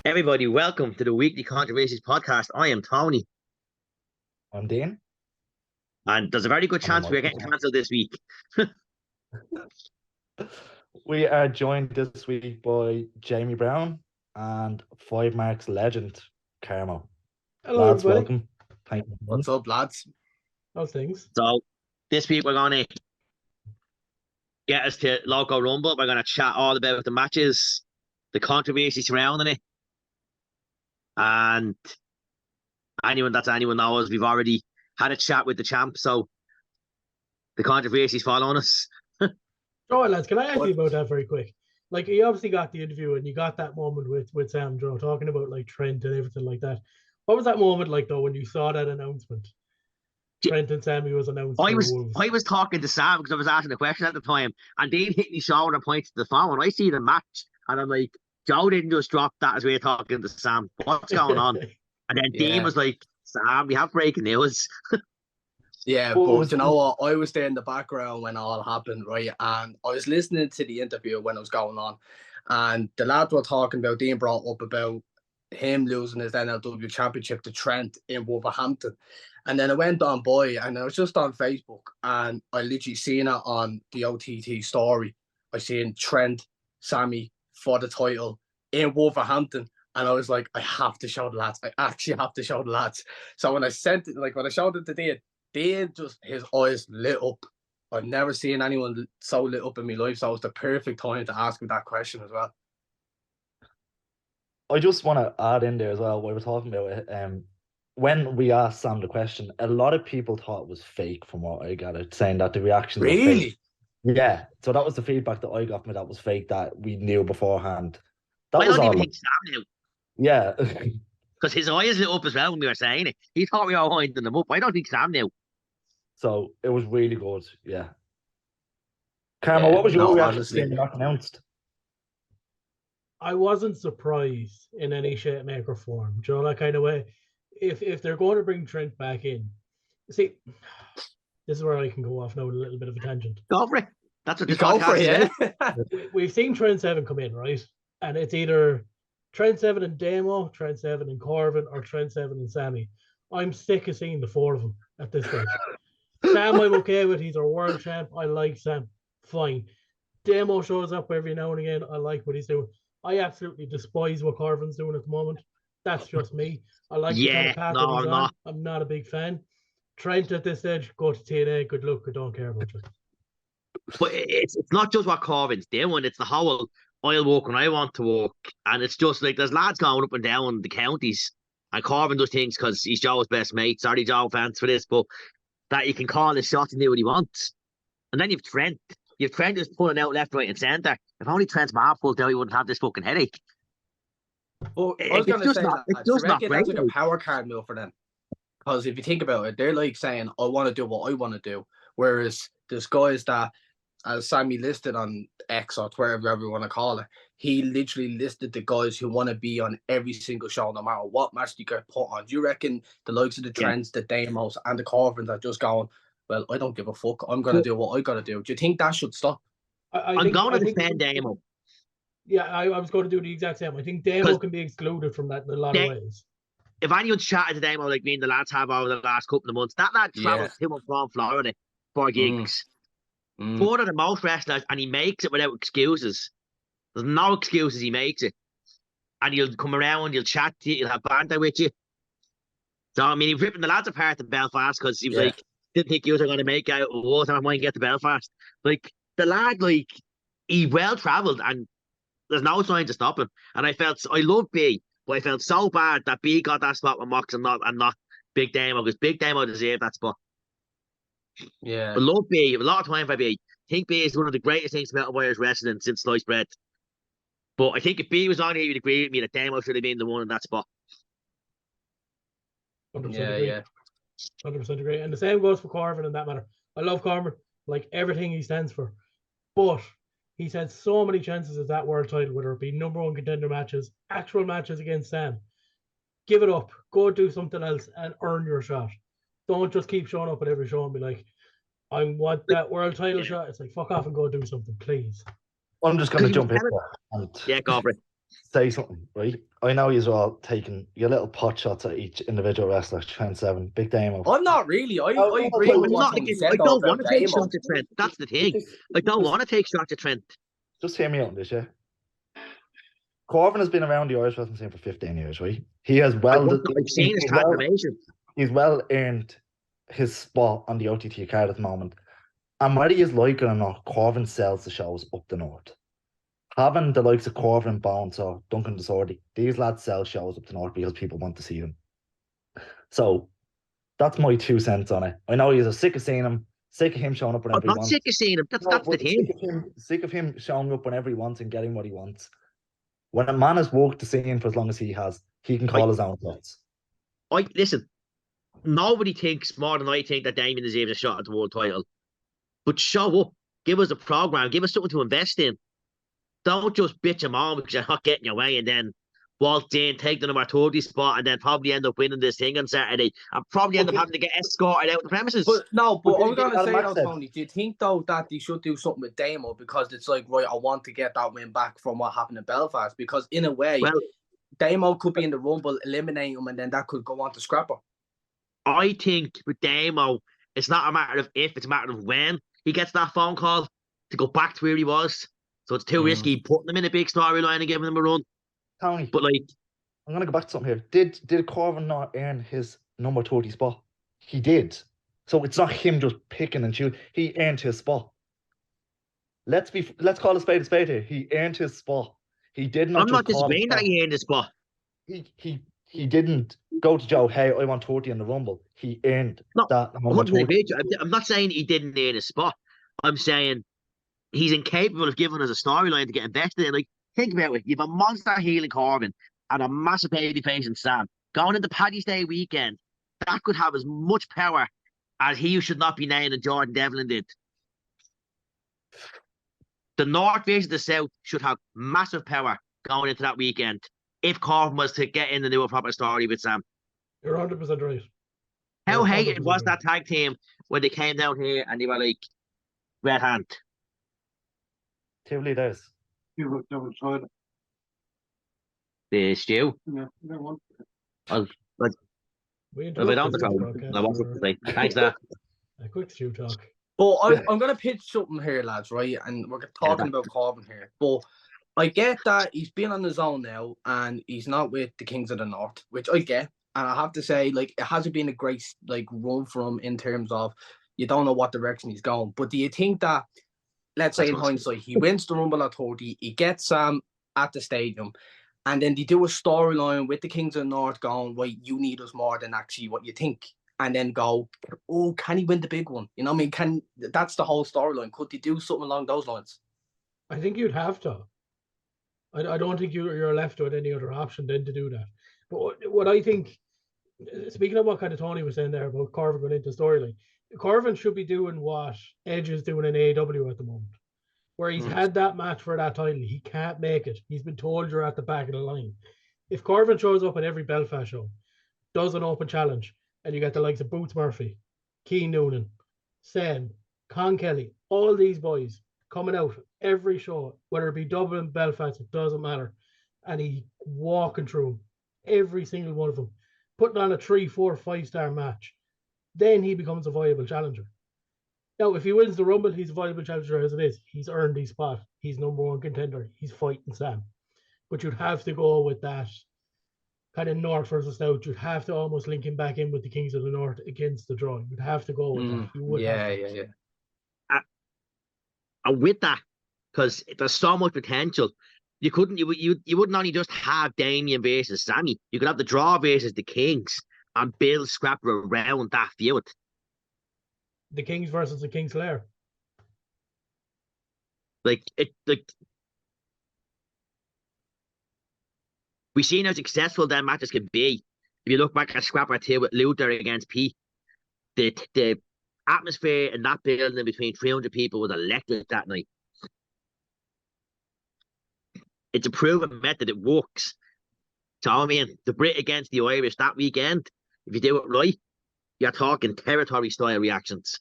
Everybody, welcome to the weekly Controversies podcast. I am Tony, I'm Dean. and there's a very good And I'm chance we're Michael. getting cancelled this week. We are joined this week by Jamie Brown and FiveMarks legend Carmo. Hello, Lads, everybody. welcome. Thank you. What's up, lads? How's things? So this week we're going to get us to Loco Rumble. We're going to chat all about the matches, the controversy surrounding it, and anyone knows we've already had a chat with the champ, so the controversies fall on us. Oh, lads, can I ask you about that very quick? Like, you obviously got the interview and you got that moment with Sam, Joe, talking about like Trent and everything like that. What was that moment like though when you saw that announcement? Trent and Sammy was announced. I was talking to Sam because I was asking the question at the time, and Dean hit me shoulder and pointed to the phone. And I see the match, and I'm like, Joe didn't just drop that as we were talking to Sam. What's going on? And then Dean was like, Sam, we have breaking news. Yeah, but you know what? I was there in the background when all happened, right? And I was listening to the interview when it was going on. And the lads were talking about, Dean brought up about him losing his NLW championship to Trent in Wolverhampton. And then I went on by, and I was just on Facebook, and I literally seen it on the OTT story. I seen Trent, Sammy for the title in Wolverhampton. And I was like, I have to show the lads. I actually have to show the lads. So when I sent it, like when I showed it to Dean just, his eyes lit up. I've never seen anyone so lit up in my life. So it was the perfect time to ask him that question as well. I just want to add in there as well, what we were talking about it. When we asked Sam the question, a lot of people thought it was fake from what I gathered, saying that the reactions were fake. Yeah. So that was the feedback that I got from it, that was fake, that we knew beforehand. I don't even think Sam knew. Yeah. Because his eyes lit up as well when we were saying it. He thought we were winding them up. I don't think Sam knew. So it was really good, yeah. Carmo, what was your reaction to being not announced? I wasn't surprised in any shape, make, or form. Do you know that kind of way? If they're going to bring Trent back in, see, this is where I can go off now with a little bit of a tangent. Go for it. That's what you go for it. We've seen Trent Seven come in, right? And it's either Trent Seven and Damo, Trent Seven and Corbin, or Trent Seven and Sammy. I'm sick of seeing the four of them at this stage. Sam, I'm okay with. He's our world champ. I like Sam. Fine. Damo shows up every now and again. I like what he's doing. I absolutely despise what Corbin's doing at the moment. That's just me. I like the kind of path that he's on. I'm not a big fan. Trent at this stage, go to TNA. Good luck. I don't care about you. But it's not just what Corbin's doing. It's the whole I'll walk when I want to walk. And it's just like there's lads going up and down the counties. And Corbin does things because he's Joe's best mate. Sorry, Joe fans for this, but that you can call his shot and do what he wants. And then you've Trent. You've Trent who's pulling out left, right, and centre. If only Trent's mouth pulled out, he wouldn't have this fucking headache. Well, I was going to say it's just not great. That's like a power card move for them. Because if you think about it, they're like saying, I want to do what I want to do. Whereas there's guys that, as Sammy listed on X or wherever you want to call it, he literally listed the guys who want to be on every single show, no matter what match you get put on. Do you reckon the likes of the Trents, the Damos, and the Corbins are just going, well, I don't give a fuck. I'm going to do what I got to do. Do you think that should stop? I'm going to defend Damo. Yeah, I was going to do the exact same. I think Damo can be excluded from that in a lot of ways. If anyone's chatted to Damo like me and the lads have over the last couple of months, that lad travels to and from Florida for gigs. Further than most wrestlers, and he makes it without excuses. There's no excuses, he makes it. And he'll come around, he'll chat to you, he'll have banter with you. So, I mean, he was ripping the lads apart in Belfast because he was like, didn't think you were going to make out what time I might get to Belfast. Like, the lad, like, he well travelled and there's no sign to stop him. And I love B, but I felt so bad that B got that spot with Mox and not Big Damo, because Big Damo deserved that spot. Yeah. I love B. I have a lot of time for B. I think B is one of the greatest things about Irish wrestling since sliced bread. But I think if B was on here, you'd agree with me that Damo should have been the one in that spot. 100% agree. 100% agree. And the same goes for Corbin in that matter. I love Corbin, like everything he stands for. But he's had so many chances at that world title, whether it be number one contender matches, actual matches against Sam. Give it up. Go do something else and earn your shot. Don't just keep showing up at every show and be like, I want that world title shot. It's like, fuck off and go do something, please. I'm just going to jump in. Yeah, go for it. say something, right? I know you're all taking your little pot shots at each individual wrestler, Trent Seven, Big Damo. I'm not really. I agree I'm with what not Tony against, said I though don't about want to take Damo. shots at Trent. That's the thing. I don't want to take shots at Trent. Just hear me out on this, yeah? Corbin has been around the Irish wrestling scene for 15 years, right? He has I've seen his transformation. He's well earned his spot on the OTT card at the moment. And whether you like it or not, Corbin sells the shows up the north. Having the likes of Corbin, Bones, or Duncan Desordi, these lads sell shows up the north because people want to see them. So that's my 2 cents on it. I know you're sick of seeing him, sick of him showing up whenever he wants. I'm not sick of seeing him. That's the thing. Sick of him showing up whenever he wants and getting what he wants. When a man has walked the scene for as long as he has, he can call his own shots. Listen, nobody thinks more than I think that Damien deserves a shot at the world title. But show up, give us a program, give us something to invest in. Don't just bitch him on because you're not getting your way and then waltz in, take the number 30 spot, and then probably end up winning this thing on Saturday and probably end up having to get escorted out the premises. But I'm going to say though, Tony, do you think though that they should do something with Damo because it's like, right, I want to get that win back from what happened in Belfast? Because in a way, Damo could be in the Rumble, eliminate him, and then that could go on to Scrapper. I think with Damo, it's not a matter of if, it's a matter of when he gets that phone call to go back to where he was. So it's too risky putting him in a big storyline and giving him a run. Tony, but like, I'm gonna go back to something here. Did Corbin not earn his number 30 spot? He did. So it's not him just picking and choosing. He earned his spot. Let's call a spade here. He earned his spot. He did not. I'm not disagreeing that he earned his spot. He didn't go to Joe, hey, I want 30 in the Rumble. He earned that number 30. I'm not saying he didn't earn his spot. I'm saying he's incapable of giving us a storyline to get invested in. Like, think about it. You have a monster heel in Corbin and a massive babyface in Sam. Going into Paddy's Day weekend, that could have as much power as he should not be named and Jordan Devlin did. The North versus the South should have massive power going into that weekend if Corbin was to get in the new proper story with Sam. You're 100% right. How hated was that tag team when they came down here and they were like red hand? Tivoli days. The stew. Yeah, if I don't I wasn't to say. Thanks, that. A quick stew talk. But I'm going to pitch something here, lads, right? And we're talking about Corbin here. But I get that he's been on his own now and he's not with the Kings of the North, which I get. And I have to say, like, it hasn't been a great run for him in terms of you don't know what direction he's going. But do you think that, let's say in hindsight, he wins the Rumble at 30, he gets Sam at the stadium, and then they do a storyline with the Kings of the North going, right, you need us more than actually what you think. And then go, oh, can he win the big one? You know what I mean? That's the whole storyline. Could he do something along those lines? I think you'd have to. I don't think you're left with any other option than to do that. But what I think, speaking of what kind of Tony was saying there about Corbin going into storyline, Corbin should be doing what Edge is doing in AEW at the moment, where he's had that match for that title. He can't make it. He's been told you're at the back of the line. If Corbin shows up at every Belfast show, does an open challenge, and you get the likes of Boots Murphy, Keane Noonan, Sen, Con Kelly, all these boys coming out every show, whether it be Dublin, Belfast, it doesn't matter. And he walking through every single one of them, putting on a 3, 4, 5-star match. Then he becomes a viable challenger. Now, if he wins the Rumble, he's a viable challenger as it is. He's earned his spot. He's number 1 contender. He's fighting Sam. But you'd have to go with that kind of North versus South. You'd have to almost link him back in with the Kings of the North against the draw. You'd have to go with that. You would yeah. And with that, because there's so much potential, you wouldn't only just have Damien versus Sammy. You could have the draw versus the Kings and build Scrapper around that feud. The Kings versus the Kingslayer. We've seen how successful that matches can be. If you look back at Scrapper 2 with Luther against Pete, the atmosphere in that building between 300 people was electric that night. It's a proven method. It works. So, I mean, the Brit against the Irish that weekend, if you do it right, you're talking territory-style reactions.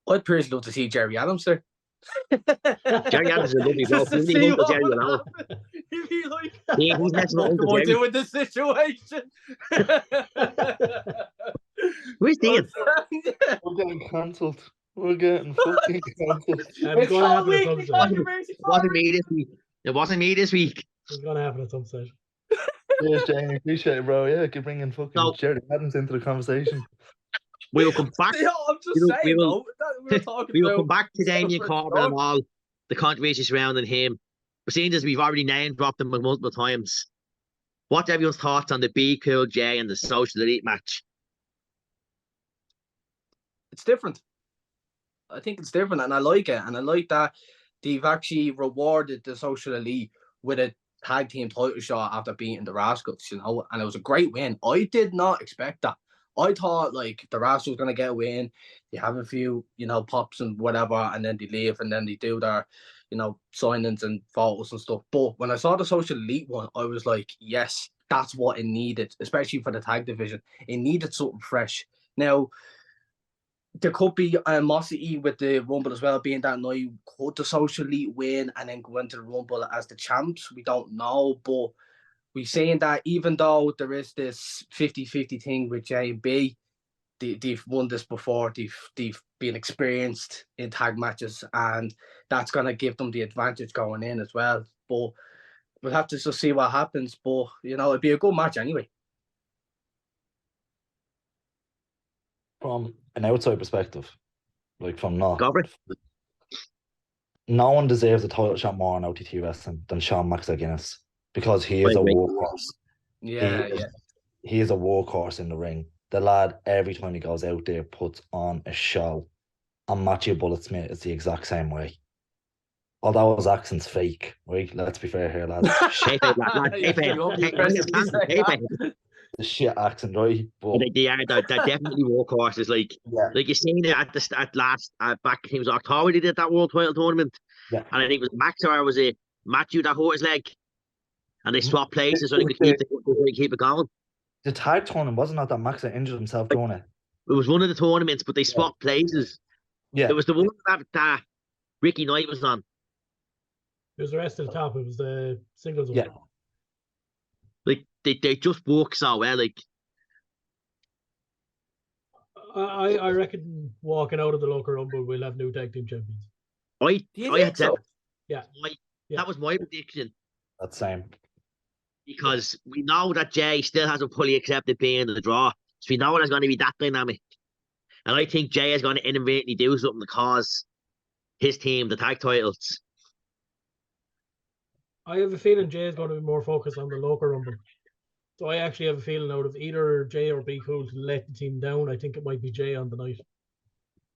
I'd personally love to see Jerry Adams there. Jerry Adams is a lovely bloke. Just to You see leave Uncle what Jerry would alone. happen. He'd be like, Yeah, he's what the messing with fuck Uncle do I Jerry. do with this situation? Where's Dean? We're getting cancelled. We're getting fucking cancelled. It's going to happen at some stage. It wasn't me this week. It wasn't me this week. It's going to happen at some stage. Cheers, Jamie. Appreciate it, bro. Yeah, keep bringing fucking No. Jerry Adams into the conversation. We will come back. Yeah, I'm just saying, though. We were talking We will about come back to Damien Corbin and all the controversy surrounding him. But seeing as we've already name dropped him multiple times, what's everyone's thoughts on the Be Cool J and the Social Elite match? It's different. I think it's different, and I like it. And I like that they've actually rewarded the Social Elite with a tag team title shot after beating the Rascals, you know, and it was a great win. I did not expect that. I thought like the Rascals going to get a win. They have a few, you know, pops and whatever, and then they leave, and then they do their, you know, signings and photos and stuff. But when I saw the Social Elite one, I was like, yes, that's what it needed, especially for the tag division. It needed something fresh. Now, there could be animosity with the Rumble as well, being that night. Could the Social Elite win and then go into the Rumble as the champs? We don't know, but we're saying that even though there is this 50-50 thing with J and B, they've won this before. They've been experienced in tag matches, and that's going to give them the advantage going in as well. But we'll have to just see what happens. But, you know, it'd be a good match anyway. From an outside perspective, like from not, Governor? no one deserves a title shot more on OTT wrestling than Shawn Max Guinness because he is a workhorse. Yeah, He is a workhorse in the ring. The lad, every time he goes out there, puts on a show. And Matthew Bullet Smith is the exact same way. Although his accent's fake, right? Let's be fair here, lads. The shit accent, right? But They're definitely workhorses. Like you seen it at last back. It was October. They did that World Title tournament, and I think it was Max or was it Matthew that hurt his leg, and they swapped places so they could keep it going. The tag tournament wasn't that Max injured himself doing it. It was one of the tournaments, but they swapped places. Yeah, it was the one that Ricky Knight was on. It was the rest of the top. It was the singles one. Yeah. Like they just work so well. Like I reckon walking out of the Loco Rumble, we'll have new tag team champions. I had said, yeah. That was my prediction. That's same. Because we know that Jay still hasn't fully accepted being in the draw. So we know there's going to be that dynamic. And I think Jay is going to inadvertently do something to cause his team the tag titles. I have a feeling Jay is going to be more focused on the Loco Rumble. So I actually have a feeling out of either Jay or Be Cool to let the team down. I think it might be Jay on the night.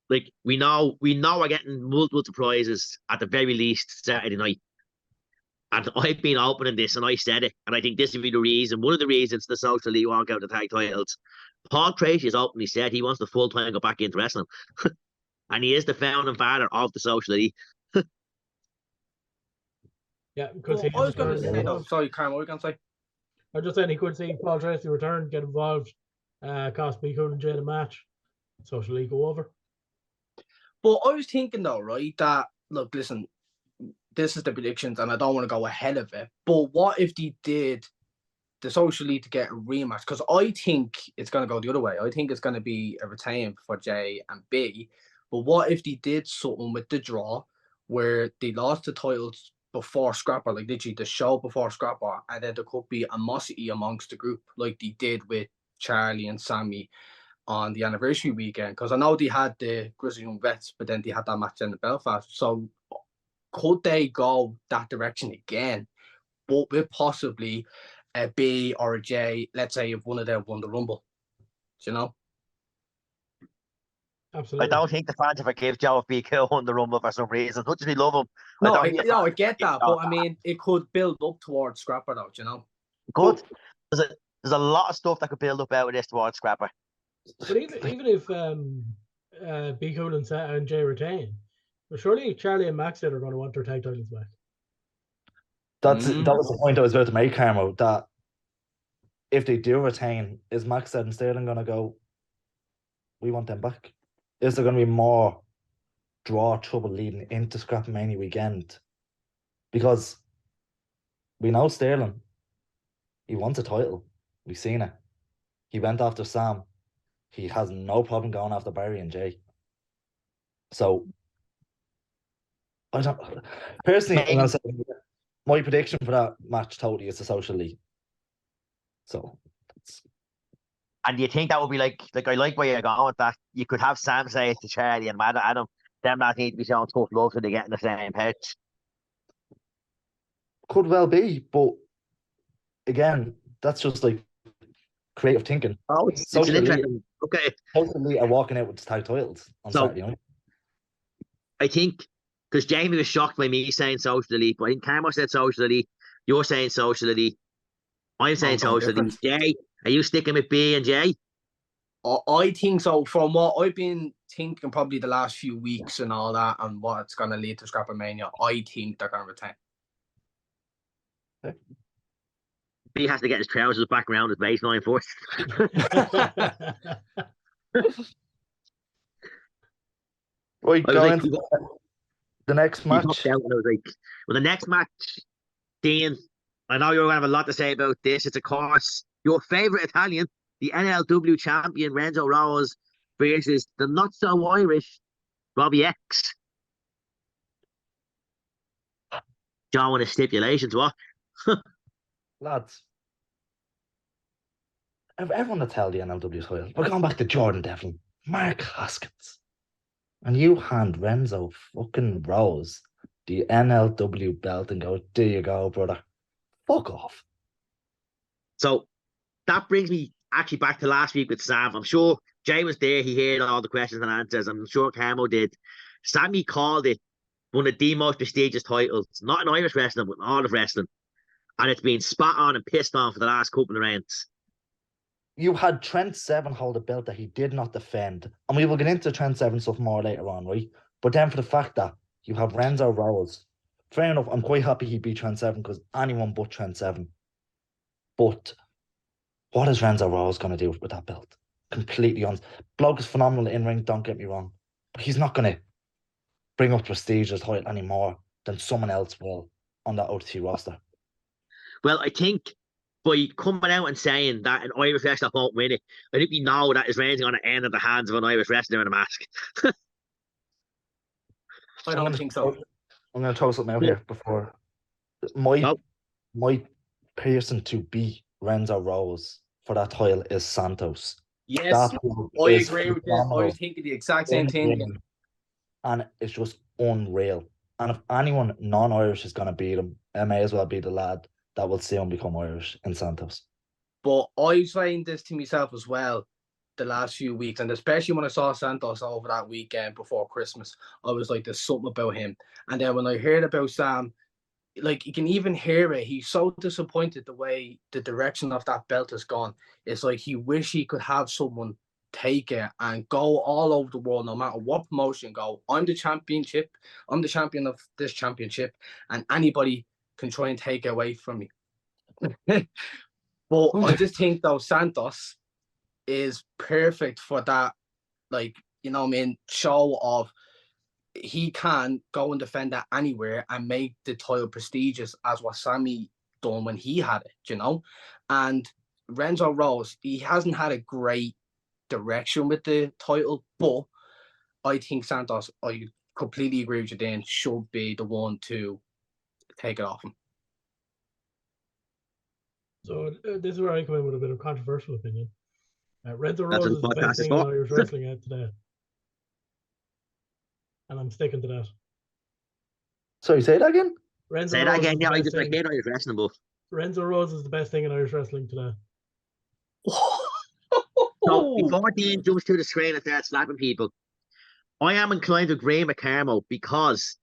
Like we know we're getting multiple surprises at the very least Saturday night. And I've been opening this and I said it. And I think this would be the reason, one of the reasons the Social League won't go to tag titles. Paul Tracy has openly said he wants to full-time go back into wrestling. And he is the founding father of the Social League. Yeah, because I was going to say, sorry, Carmo, what were you going to say? I was just saying he could see Paul Tracy return, get involved, cost Be Cool and Jay the match. Social League go over. But I was thinking though, right, that, look, listen, this is the predictions and I don't want to go ahead of it, but what if they did the Social League to get a rematch? Because I think it's going to go the other way. I think it's going to be a retain for Jay and B. But what if they did something with the draw where they lost the titles before Scrapper, like literally the show before Scrapper, and then there could be animosity amongst the group like they did with Charlie and Sammy on the anniversary weekend? Because I know they had the Grizzly Young Vets, but then they had that match in the Belfast. So could they go that direction again, but with possibly a B or a J, let's say if one of them won the Rumble, you know? Absolutely. I don't think the fans ever give Joe B. Kill on the Rumble for some reason. As much as we love him. I get that, but I mean, it could build up towards Scrapper though, you know? Good. There's a lot of stuff that could build up out of this towards Scrapper. But even if Be Cool and Jay retain, but surely Charlie and Max said are going to want their tag titles back. That was the point I was about to make, Carmo, that if they do retain, is Max and Sterling going to go, we want them back? Is there going to be more draw trouble leading into Scrapmania weekend. Because we know Sterling, he wants a title. We've seen it. He went after Sam. He has no problem going after Barry and Jay. So, I don't personally, I'm gonna say my prediction for that match totally is the Social League. So, and do you think that would be like I like where you're going with that? You could have Sam say it to Charlie and Adam. Them not need to be showing tough love so they get in the same pitch. Could well be, but again, that's just like creative thinking. Oh, it's an interesting. Okay. Totally are walking out with the tag titles on Saturday night. I think because Jamie was shocked by me saying Social Elite, but I think Carmo said Social Elite. You're saying Social Elite. I'm saying Social Elite. Jay, are you sticking with B and J? I think so. From what I've been thinking, probably the last few weeks and all that, and what it's going to lead to Scrapmania, I think they're going to retain. Okay. B has to get his trousers back around his baseline first. Right, going into the next match. Well, the next match, Dean, I know you're going to have a lot to say about this. It's, of course, your favourite Italian, the NLW champion Renzo Rose versus the not-so-Irish Robbie X. John, with the stipulations, what? Lads, everyone that's held the NLW title, we're going back to Jordan Devlin, Mark Haskins, and you hand Renzo fucking Rose the NLW belt and go, there you go, brother. Fuck off. So that brings me actually back to last week with Sam. I'm sure Jay was there. He heard all the questions and answers. I'm sure Carmo did. Sammy called it one of the most prestigious titles, not in Irish wrestling, but in all of wrestling. And it's been spot on and pissed on for the last couple of rounds. You had Trent Seven hold a belt that he did not defend. And we will get into Trent Seven stuff more later on, right? But then for the fact that you have Renzo Rose, fair enough, I'm quite happy he beat Trent Seven because anyone but Trent Seven. But what is Renzo Rose going to do with that belt? Completely honest. Bloke is phenomenal in ring, don't get me wrong. But he's not going to bring up prestige as title any more than someone else will on that OTT roster. Well, I think by coming out and saying that an Irish wrestler won't win it, I think we know that his reign's going to end at the hands of an Irish wrestler in a mask. I don't think so. I'm going to throw something out here before. My person to beat Renzo Rose for that title is Santos. Yes, I agree with you. I was thinking the exact same thing. And it's just unreal. And if anyone non-Irish is going to beat him, it may as well be the lad that will see him become Irish in Santos. But I was saying this to myself as well the last few weeks, and especially when I saw Santos over that weekend before Christmas, I was like, there's something about him. And then when I heard about Sam, like, you can even hear it. He's so disappointed the way the direction of that belt has gone. It's like he wish he could have someone take it and go all over the world, no matter what promotion go. I'm the championship. I'm the champion of this championship, and anybody can try and take it away from me. But I just think, though, Santos is perfect for that, like, you know what I mean, show of he can go and defend that anywhere and make the title prestigious as what Sammy done when he had it, you know? And Renzo Rose, he hasn't had a great direction with the title, but I think Santos, I completely agree with you, Dan, should be the one to take it off him. So this is where I come in with a bit of controversial opinion. Renzo Rose is the best thing in Irish wrestling out today. And I'm sticking to that. Sorry, say that again? Say that again, yeah, I just like Irish wrestling, but Renzo Rose is the best thing in Irish wrestling today. So before Dean jumps to the screen and starts slapping people, I am inclined to agree with Carmo because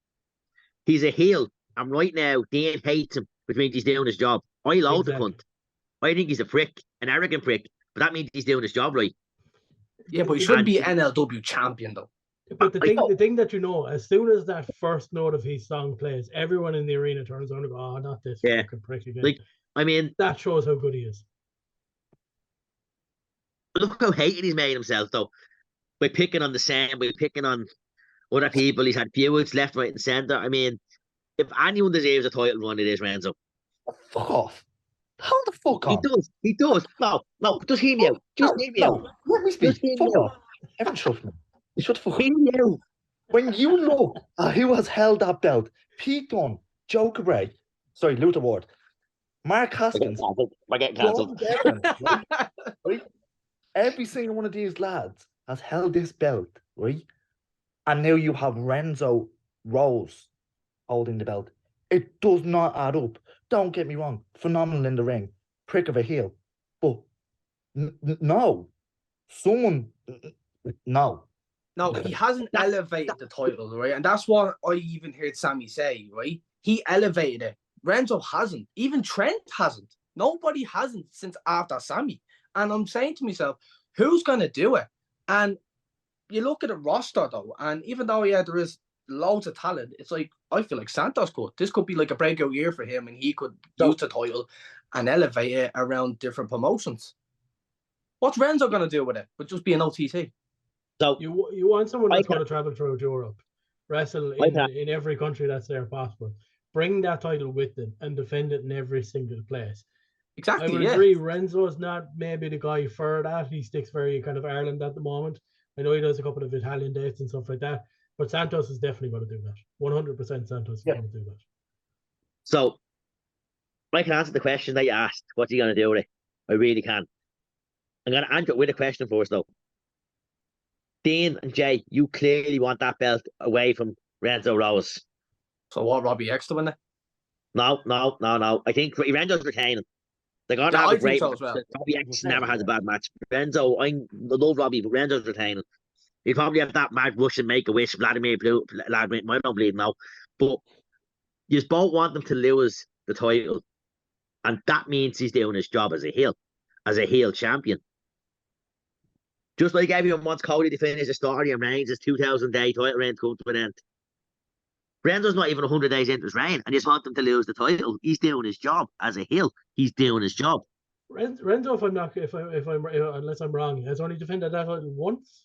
he's a heel, and right now Dean hates him, which means he's doing his job. I loathe the cunt. I think he's a prick, an arrogant prick, but that means he's doing his job right. Yeah, but he shouldn't be NLW champion, though. But the thing that you know, as soon as that first note of his song plays, everyone in the arena turns around and go, "Oh, not this fucking prick again." Like, I mean, that shows how good he is. Look how hated he's made himself, though, by picking on the Sam, by picking on other people. He's had feuds left, right, and centre. I mean, if anyone deserves a title run, it is Renzo. Fuck off. How the fuck He on? does. He does. No, just hear me out. Just hear me out. Let me speak. Just hear me Fuck out. off. Everyone shut me. Shut the fuck up. Hear me out. When you look at who has held that belt, Pete Dunne, Joe Cabray, sorry, Luther Ward, Mark Haskins, We're getting cancelled. right? Every single one of these lads has held this belt, right? And now you have Renzo Rose holding the belt. It does not add up. Don't get me wrong. Phenomenal in the ring. Prick of a heel. But no. Someone... No. No, he hasn't elevated the title, right? And that's what I even heard Sammy say, right? He elevated it. Renzo hasn't. Even Trent hasn't. Nobody hasn't since after Sammy. And I'm saying to myself, who's going to do it? And you look at the roster, though, and even though, yeah, there is loads of talent, it's like, I feel like Santos could. This could be like a breakout year for him, and he could use the title and elevate it around different promotions. What's Renzo going to do with it? But just be an OTT. So you want someone that's going to travel through Europe, wrestle in every country that's there possible, bring that title with them, and defend it in every single place. Exactly. I would agree. Renzo is not maybe the guy for that. He sticks very kind of Ireland at the moment. I know he does a couple of Italian dates and stuff like that, but Santos is definitely going to do that. 100% Santos is going to do that. So I can answer the question that you asked. What's he going to do with it? I really can. I'm going to answer it with a question first, though. Dean and Jay, you clearly want that belt away from Renzo Rose. So what, Robbie X to win it? No. I think Renzo's retaining. They're going to have a great match. Well. Robbie X never has a bad match. Renzo, I love Robbie, but Renzo's retaining. He probably have that mad Russian Make-A-Wish, Vladimir Blue, I don't believe now. But you both want them to lose the title. And that means he's doing his job as a heel champion. Just like everyone wants Cody to finish the story and Reigns' 2,000-day title reign to come to an end. Renzo's not even 100 days into his reign, and you just want him to lose the title. He's doing his job as a heel. He's doing his job. Renzo, unless I'm wrong, has only defended that title once.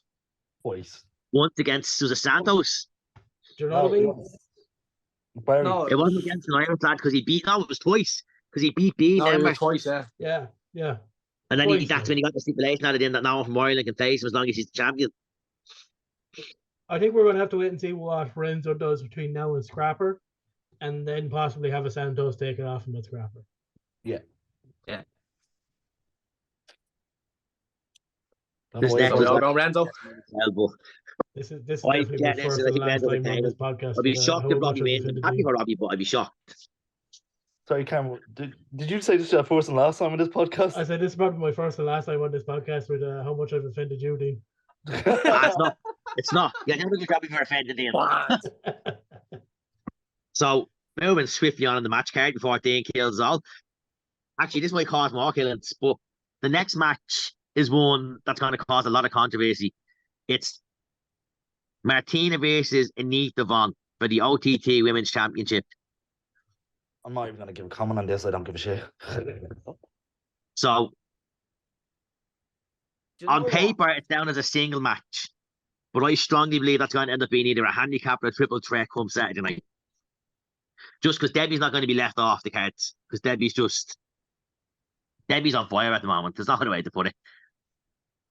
Once against Susan Santos. Do you know what I mean? No, it wasn't against an Irish lad because he beat. No, it was twice because he beat Dean. No, twice, yeah. Yeah. And then that's when he got the stipulation added in that no one from Ireland can face him as long as he's the champion. I think we're going to have to wait and see what Renzo does between now and Scrapper, and then possibly have a Santos take it off him at Scrapper. Yeah. This next is Renzo. This is definitely my first and last time on this podcast. I'd be shocked if Robbie wins. I'm happy for Robbie, but I'd be shocked. Sorry, Carmo, did you say this is your first and last time on this podcast? I said this is probably my first and last time on this podcast with how much I've offended you, Dean. It's not. You're never just happy for offended Dean. So, moving swiftly on in the match card before Dean kills all. Actually, this might cause more killings, but the next match is one that's going to cause a lot of controversy. It's Martina versus Anita Vaughn for the OTT Women's Championship. I'm not even going to give a comment on this. I don't give a shit. So, on paper, it's down as a single match. But I strongly believe that's going to end up being either a handicap or a triple threat come Saturday night. Just because Debbie's not going to be left off the cards. Because Debbie's on fire at the moment. There's no other way to put it.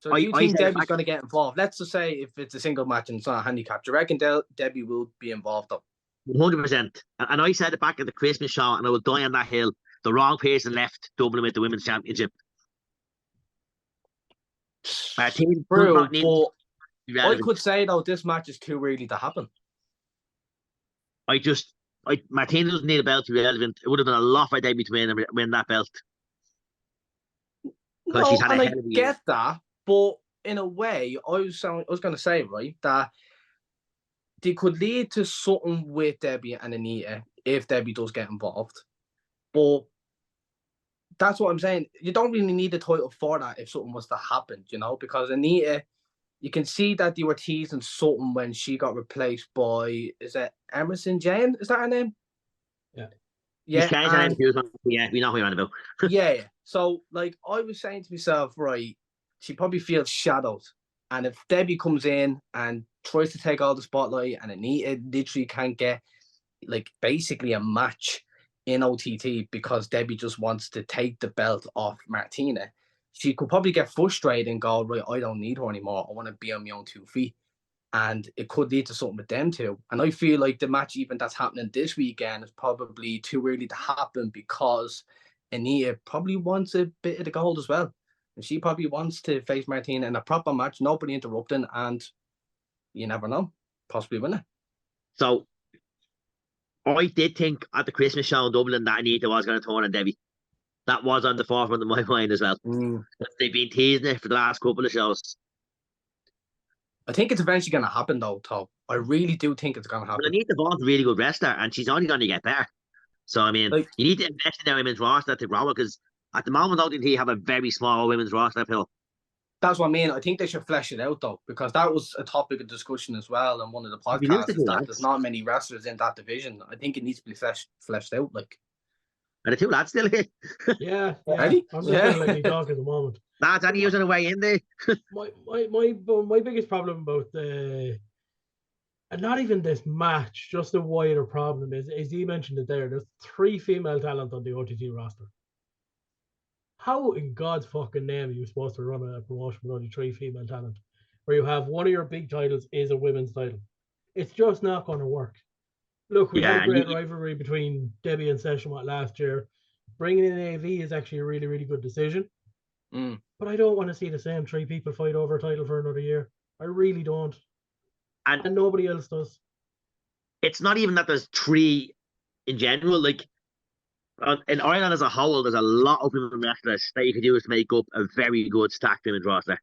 So do you think Debbie's going to get involved? Let's just say if it's a single match and it's not a handicap, do you reckon Debbie will be involved though? 100%. And I said it back at the Christmas show, and I will die on that hill. The wrong person left Dublin with the Women's Championship. I could say, though, this match is too early to happen. Martina doesn't need a belt to be relevant. It would have been a lot for Debbie to win that belt. No, she's had and I get that, but in a way, I was going to say, right, that they could lead to something with Debbie and Anita if Debbie does get involved. But that's what I'm saying. You don't really need a title for that if something was to happen, you know, because Anita, you can see that they were teasing something when she got replaced by, is it Emerson Jane? Is that her name? Yeah. Yeah, we know who you're on about. Yeah. So, like, I was saying to myself, right, she probably feels shadowed. And if Debbie comes in and tries to take all the spotlight, and Anita literally can't get like basically a match in OTT because Debbie just wants to take the belt off Martina, she could probably get frustrated and go, right, I don't need her anymore. I want to be on my own 2 feet. And it could lead to something with them too. And I feel like the match even that's happening this weekend is probably too early to happen because Anita probably wants a bit of the gold as well. And she probably wants to face Martina in a proper match, nobody interrupting, and you never know, possibly win it. So I did think at the Christmas show in Dublin that Anita was going to turn on Debbie. That was on the forefront of my mind as well. They've been teasing it for the last couple of shows. I think it's eventually going to happen, though, Tom. I really do think it's going to happen. Well, Anita Vaughn's a really good wrestler, and she's only going to get better. So, I mean, like, you need to invest in their women's roster to grow it, because at the moment, OTT have a very small women's roster, Phil. That's what I mean. I think they should flesh it out, though, because that was a topic of discussion as well on one of the podcasts, that there's not many wrestlers in that division. I think it needs to be fleshed out, like. Are the two lads still here? Yeah. I'm just going to let you talk at the moment. Lads, any using a way in there? my biggest problem about the, and not even this match, just the wider problem is he mentioned it there. There's 3 female talent on the OTT roster. How in God's fucking name are you supposed to run a promotion with only 3 female talent, where you have one of your big titles is a women's title? It's just not going to work. Look, we had a great rivalry between Debbie and Session last year. Bringing in AV is actually a really, really good decision. But I don't want to see the same 3 people fight over a title for another year. I really don't. And nobody else does. It's not even that there's 3 in general. Like, in Ireland as a whole, there's a lot of women wrestlers that you could use to make up a very good stacked women's roster.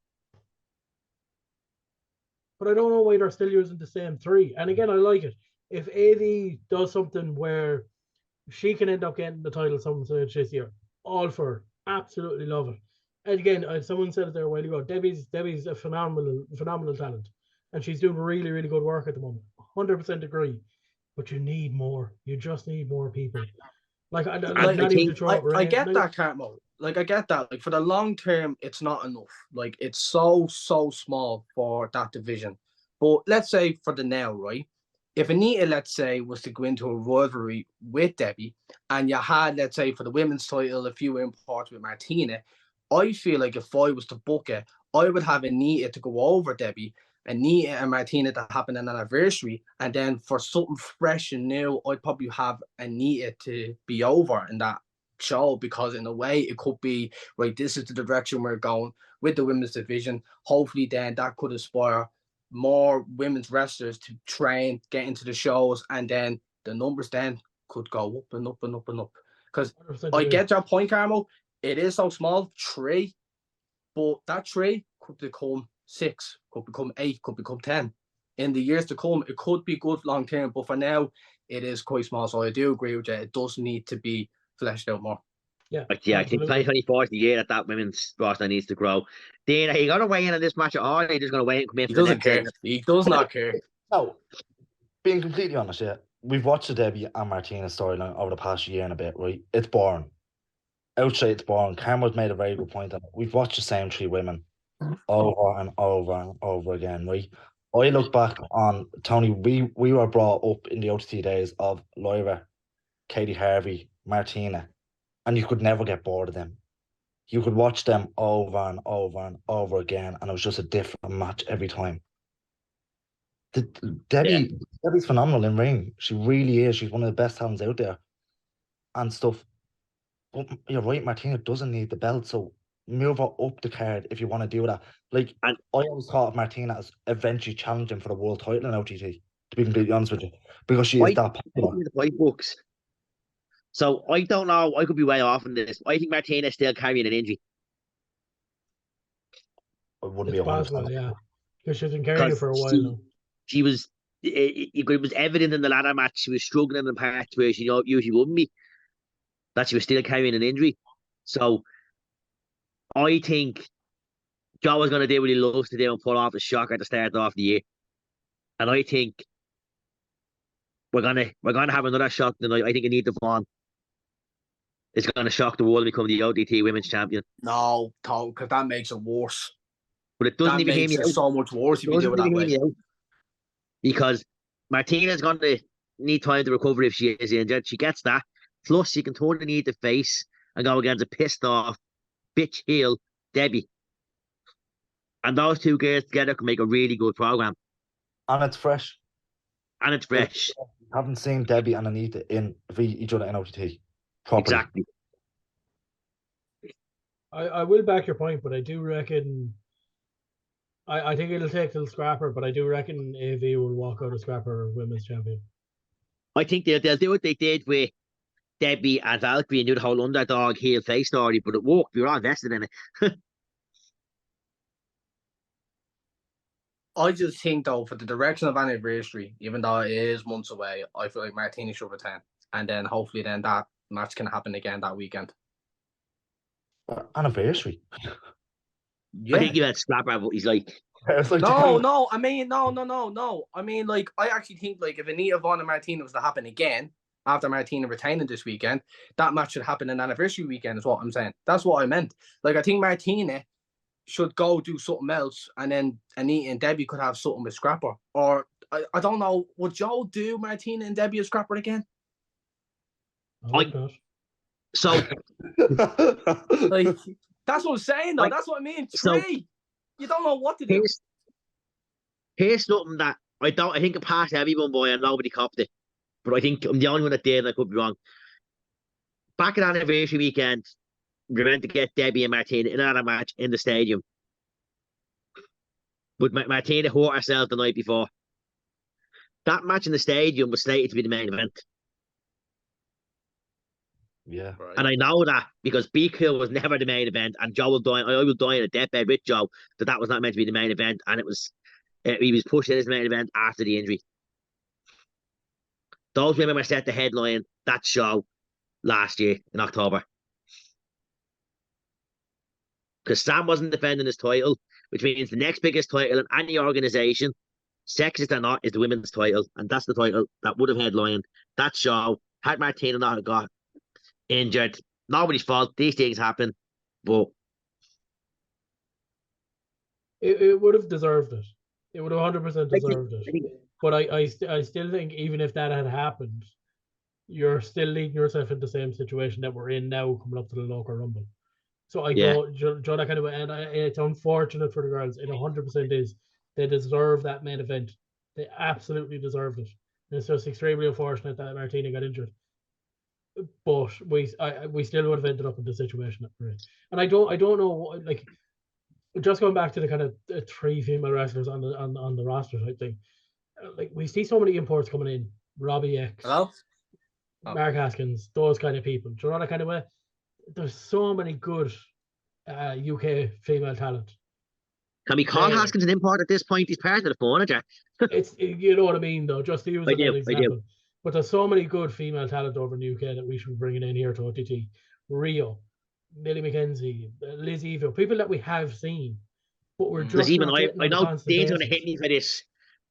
But I don't know why they're still using the same 3. And again, I like it. If AV does something where she can end up getting the title some stage this year, all for her. Absolutely love it. And again, someone said it there a while ago, Debbie's a phenomenal talent. And she's doing really, really good work at the moment. 100% agree. But you need more. You just need more people. I get that, Carmo. Like, I get that. Like, for the long term, it's not enough. Like, it's so small for that division. But let's say for the now, right? If Anita, let's say, was to go into a rivalry with Debbie, and you had, let's say, for the women's title, a few imports with Martina, I feel like if I was to book it, I would have Anita to go over Debbie, Anita and Martina to happen an anniversary, and then for something fresh and new, I'd probably have Anita to be over in that show, because in a way it could be, right, this is the direction we're going with the women's division. Hopefully then that could inspire more women's wrestlers to train, get into the shows, and then the numbers then could go up and up and up and up. Because I get your point, Carmo. It is so small, 3, but that 3 could become 6, could become 8, could become 10. In the years to come, it could be good long term, but for now, it is quite small. So I do agree with you. It does need to be fleshed out more. Yeah, I think 2024 is the year that women's roster needs to grow. Dean, are you going to weigh in on this match at all? Or are you just going to wait and come in? He doesn't care. He does not care. No, being completely honest, we've watched the Debbie and Martina storyline over the past year and a bit, right? It's boring. Outright, it's boring. Carmo's made a very good point on it. We've watched the same 3 women over and over and over again, right? I look back on, Tony, we were brought up in the OTT days of Lyra, Katie Harvey, Martina, and you could never get bored of them. You could watch them over and over and over again, and it was just a different match every time. Debbie's phenomenal in ring. She really is. She's one of the best talents out there and stuff. But you're right, Martina doesn't need the belt, so move her up the card if you want to do that. Like, and I always thought of Martina as eventually challenging for the world title in OTT, to be completely honest with you, because she is that popular. The white books. So I don't know. I could be way off on this. I think Martina's still carrying an injury. I wouldn't be possible, yeah, because she's been carrying it for a while now. She was. It was evident in the ladder match. She was struggling in parts where she usually wouldn't be. That she was still carrying an injury. So I think Joe was going to do what he loves to do and pull off a shocker at the start of the year. And I think we're gonna have another shock tonight. I think Anita Vaughn is going to shock the world and become the OTT Women's Champion. No, because that makes it worse. But it doesn't even hear me out. So much worse if you do it that way. because Martina's going to need time to recover if she is injured. She gets that. Plus, she can totally need the face and go against a pissed off bitch heel Debbie. And those two girls together can make a really good program. And it's fresh. And it's fresh. I haven't seen Debbie and Anita in each other in OTT properly. Exactly. I will back your point, but I do reckon I think it'll take till Scrapper, but I do reckon AV will walk out of Scrapper women's champion. I think they'll do what they did with Debbie and Valkyrie and do the whole underdog heel face story, but it worked. We were all invested in it. I just think, though, for the direction of Anniversary, even though it is months away, I feel like Martina should return. And then hopefully then that match can happen again that weekend. Anniversary? I think he went Scrapper, but he's like... No. I mean, no. I mean, like, I actually think, like, if Anita Vaughn and Martina was to happen again, after Martina retaining this weekend, that match should happen in Anniversary weekend, is what I'm saying. That's what I meant. Like, I think Martina should go do something else, and then Anita and Debbie could have something with Scrapper. Or, I don't know, would Joe do Martina and Debbie as Scrapper again? So, like, that's what I'm saying, though. Like, that's what I mean. Three. You don't know what to do. Here's something that I think it passed everyone by and nobody copped it. But I think I'm the only one that did, and I could be wrong. Back at Anniversary weekend, we were meant to get Debbie and Martina in another match in the stadium. But Martina hurt herself the night before. That match in the stadium was slated to be the main event. Yeah. Right. And I know that because Be Cool was never the main event, and Joe will die. I will die in a deathbed with Joe that was not meant to be the main event, and it was. He was pushed in as main event after the injury. Those women were set to headline that show last year in October. Because Sam wasn't defending his title, which means the next biggest title in any organization, sexist or not, is the women's title. And that's the title that would have headlined that show. Had Martina not got injured, nobody's fault. These things happen. But it would have deserved it. It would have 100% deserved it. But I still think even if that had happened, you're still leading yourself in the same situation that we're in now coming up to the local rumble. So I don't, Joe, that kind of, and it's unfortunate for the girls. It 100% is. They deserve that main event. They absolutely deserved it. And it's just extremely unfortunate that Martina got injured. But we still would have ended up in the situation that we're in. And I don't know, like, just going back to the kind of three female wrestlers on the roster type thing. Like, we see so many imports coming in. Robbie X, Mark Haskins, those kind of people. Do you know that kind of way? There's so many good UK female talent. Can we call Haskins an import at this point? He's part of the furniture. It's, you know what I mean, though, just to use an example. I do. But there's so many good female talent over in the UK that we should be bringing in here to OTT. Rio, Millie McKenzie, Liz Evil, people that we have seen. But we're just even I know Dane's going to hit me for this,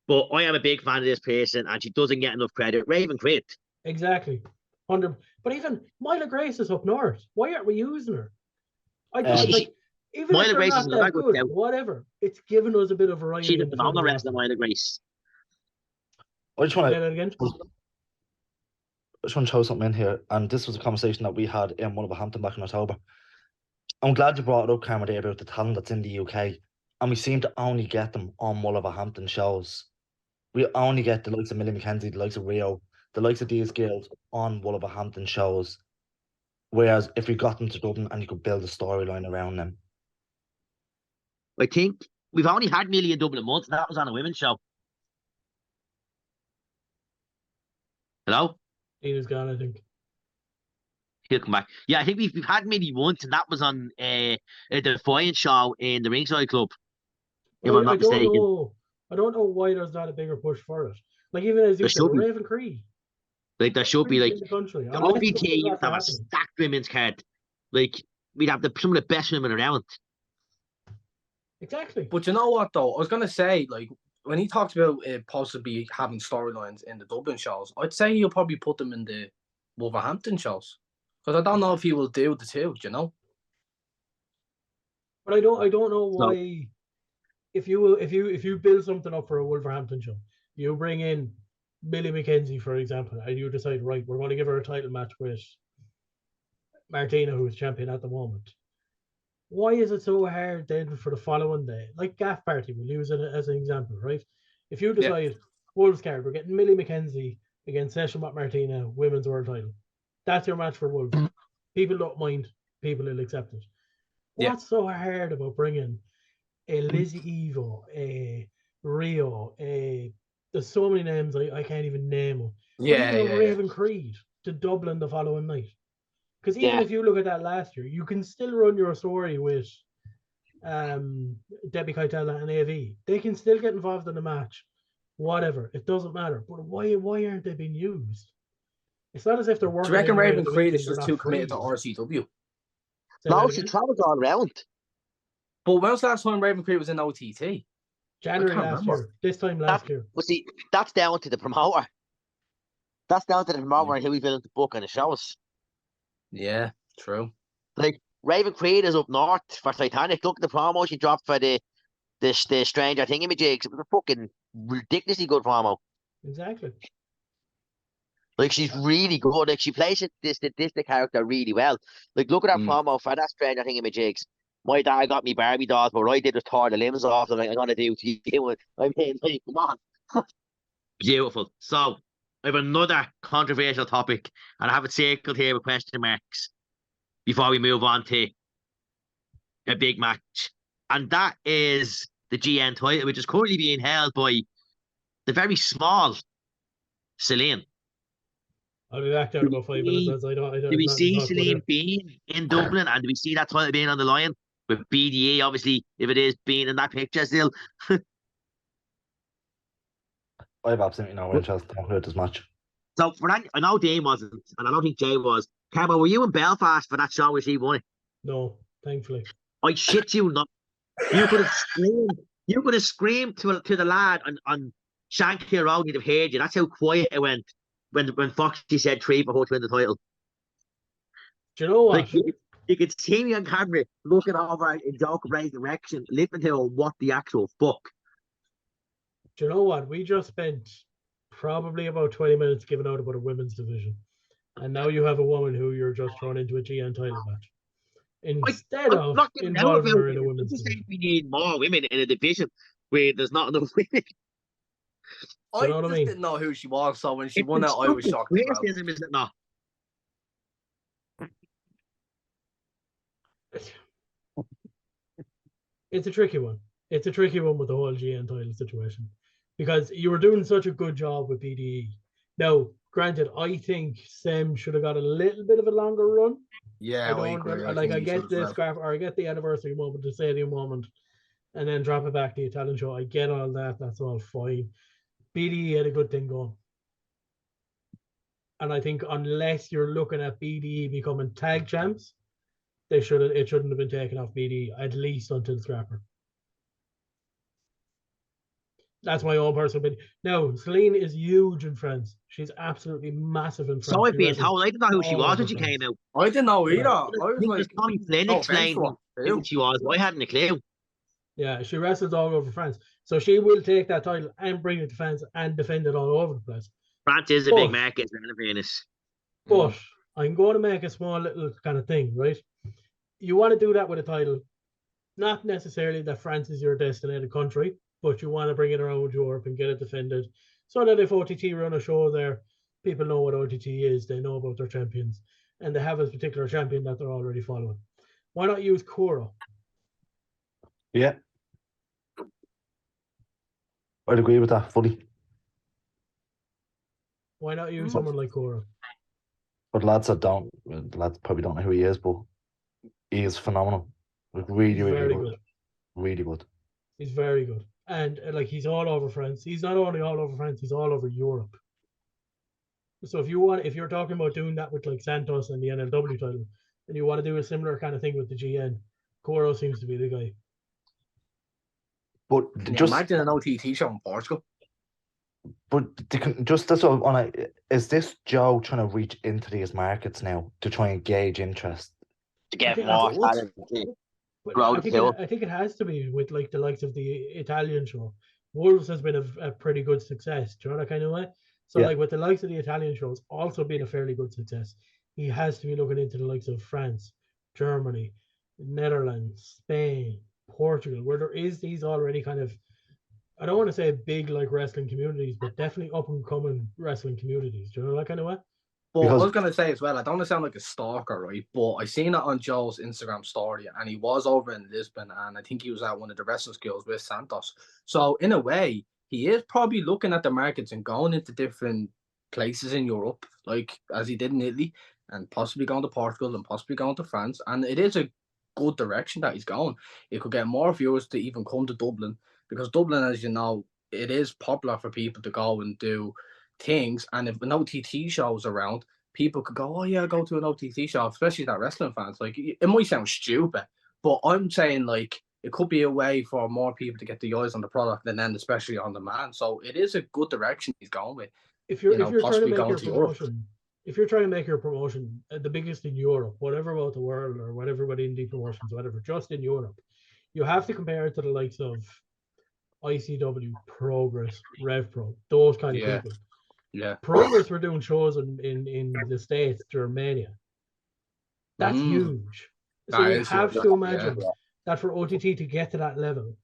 but I am a big fan of this person, and she doesn't get enough credit. Raven Crit. Exactly. But even Myla Grace is up north. Why aren't we using her? I just like, even Myla if Grace not is that good, whatever. It's given us a bit of variety. She's a phenomenal wrestler, Myla Grace. I just want to say that again. I just want to throw something in here, and this was a conversation that we had in Wolverhampton back in October. I'm glad you brought it up, Carmo, about the talent that's in the UK, and we seem to only get them on Wolverhampton shows. We only get the likes of Millie McKenzie, the likes of Rio, the likes of these girls on Wolverhampton shows. Whereas if we got them to Dublin and you could build a storyline around them. I think we've only had Millie in Dublin a month, and that was on a women's show. Hello? Ian's gone, I think. He'll come back. Yeah, I think we've had Millie once, and that was on the Defiant show in the Ringside Club. If I'm not mistaken. I don't know why there's not a bigger push for it. Like, even as you said, Raven Creed. Like, there should be, like, the country. The OTT used to have a stacked women's card. Like, we'd have some of the best women around. Exactly. But you know what, though? I was going to say, like, when he talks about possibly having storylines in the Dublin shows, I'd say he'll probably put them in the Wolverhampton shows. Because I don't know if he will do the two, you know? But I don't know why... No. If you build something up for a Wolverhampton show, You bring in Billy McKenzie, for example, and you decide, right, we're going to give her a title match with Martina, who is champion at the moment. Why is it so hard then for the following day? Like Gaff Party, we'll use it as an example, right? If you decide, Wolves card, we're getting Millie McKenzie against Session Martina, women's world title. That's your match for Wolves. People don't mind. People will accept it. What's so hard about bringing a Lizzie Evo, a Rio, there's so many names I can't even name them. Raven Creed to Dublin the following night. Because even if you look at that last year, you can still run your story with Debbie Keitela and AV. They can still get involved in the match. Whatever. It doesn't matter. But why aren't they being used? It's not as if they're working. Do you reckon Raven Creed is just too committed to RCW? No, she travels all around. But when was the last time Raven Creed was in OTT? January last year. This time last year. Well, see, that's down to the promoter. That's down to the promoter and who he's willing to book on the shows. Yeah, true. Like, Raven Creed is up north for Titanic. Look at the promo she dropped for the Stranger Thingamajigs. It was a fucking ridiculously good promo. Exactly. Like, she's really good. Like, she plays the character really well. Like, look at that promo for that Stranger Thingamajigs. My dad got me Barbie dolls, but what I did was tore the limbs off them. Like, I'm gonna do to you. I mean, like, come on. Beautiful. So, I have another controversial topic, and I have it circled here with question marks before we move on to a big match. And that is the GN title, which is currently being held by the very small Celine. I'll be back down in about 5 minutes. Do we see Celine being in Dublin, and do we see that title being on the line with BDE? Obviously, if it is being in that picture still. I have absolutely no interest in talking about this match. So for that, I know Dane wasn't, and I don't think Jay was. Carmo, were you in Belfast for that show where she won it? No, thankfully. I shit you not. You could have screamed. You could have screamed to the lad on Shankill Road. He'd have heard you. That's how quiet it went when Foxy said 3 for her to win the title. Do you know what? Like, you could see me on camera looking over in Joker Bray's direction, listening to what the actual fuck. Do you know what? We just spent probably about 20 minutes giving out about a women's division. And now you have a woman who you're just thrown into a GN title match. Instead of involving her in a women's division. We need more women in a division where there's not enough women. I just didn't know who she was, so when she won that, I was shocked. Racism, is it not? It's a tricky one. It's a tricky one with the whole GN title situation. Because you were doing such a good job with BDE. Now, granted, I think Sam should have got a little bit of a longer run. Yeah, I agree. I get this graph, or I get the anniversary moment, the stadium moment, and then drop it back to the Italian show. I get all that. That's all fine. BDE had a good thing going. And I think unless you're looking at BDE becoming tag champs, it shouldn't have been taken off BDE, at least until Scrapper. That's my own personal opinion. Now, Celine is huge in France. She's absolutely massive in France. So I've been told. I didn't know who she was when she came out. I didn't know either. I was like, Tommy Flynn explained who she was. I hadn't a clue. Yeah, she wrestles all over France. So she will take that title and bring it to France and defend it all over the place. France is a big market, in fairness. But I'm going to make a small little kind of thing, right? You want to do that with a title. Not necessarily that France is your designated country, but you want to bring it around Europe and get it defended so that if OTT run a show there, people know what OTT is, they know about their champions, and they have a particular champion that they're already following. Why not use Kuro? Yeah. I'd agree with that fully. Why not use someone like Kuro? But lads probably don't know who he is, but he is phenomenal. Like, really good. Really good. He's very good. And like, he's all over France. He's not only all over France, he's all over Europe. So if you're talking about doing that with like Santos and the NLW title, and you want to do a similar kind of thing with the GN, Kuro seems to be the guy. But can you imagine an OTT show in Portugal? But that's what is this Joe trying to reach into these markets now to try and gauge interest? To get more talent. I think it has to be with like the likes of the Italian show, Wolves has been a pretty good success. Do you know that kind of way? So like with the likes of the Italian shows also being a fairly good success, he has to be looking into the likes of France, Germany, Netherlands, Spain, Portugal, where there is these already kind of, I don't want to say big like wrestling communities, but definitely up and coming wrestling communities. Do you know that kind of way? But I was gonna say as well, I don't want to sound like a stalker, right? But I seen it on Joe's Instagram story, and he was over in Lisbon, and I think he was at one of the wrestling schools with Santos. So in a way, he is probably looking at the markets and going into different places in Europe, like as he did in Italy, and possibly going to Portugal and possibly going to France. And it is a good direction that he's going. It could get more viewers to even come to Dublin, because Dublin, as you know, it is popular for people to go and do things. And if an OTT show is around, people could go, oh yeah, go to an OTT show, especially that wrestling fans. Like, it might sound stupid, but I'm saying like it could be a way for more people to get the eyes on the product, and then especially on demand. So it is a good direction he's going with. If you're trying to make your promotion, if you're trying to make your promotion the biggest in Europe, whatever about the world or whatever about indie promotions, whatever, just in Europe, you have to compare it to the likes of ICW, Progress, RevPro, those kind of people. Yeah. Progress were doing shows in the States during Mania. That's huge. So you have to imagine that for OTT to get to that level.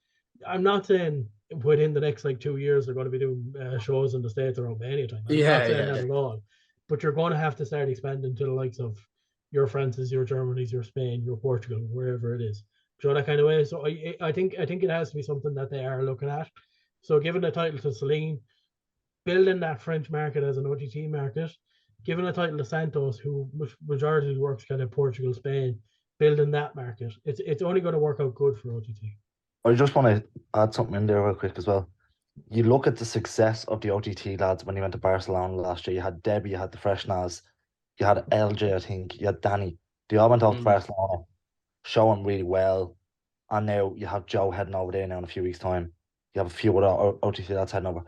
I'm not saying within the next like 2 years they're going to be doing shows in the States around Mania time. I'm not saying that at all. But you're going to have to start expanding to the likes of your France's, your Germany's, your Spain, your Portugal, wherever it is. Do you know that kind of way? So I think it has to be something that they are looking at. So giving the title to Celine, building that French market as an OTT market, giving a title to Santos, who majority works kind of Portugal, Spain, building that market. It's only going to work out good for OTT. I just want to add something in there real quick as well. You look at the success of the OTT lads when he went to Barcelona last year. You had Debbie, you had the Fresh Nas, you had LJ, I think, you had Danny. They all went off to Barcelona, showing really well. And now you have Joe heading over there now in a few weeks' time. You have a few other OTT lads heading over.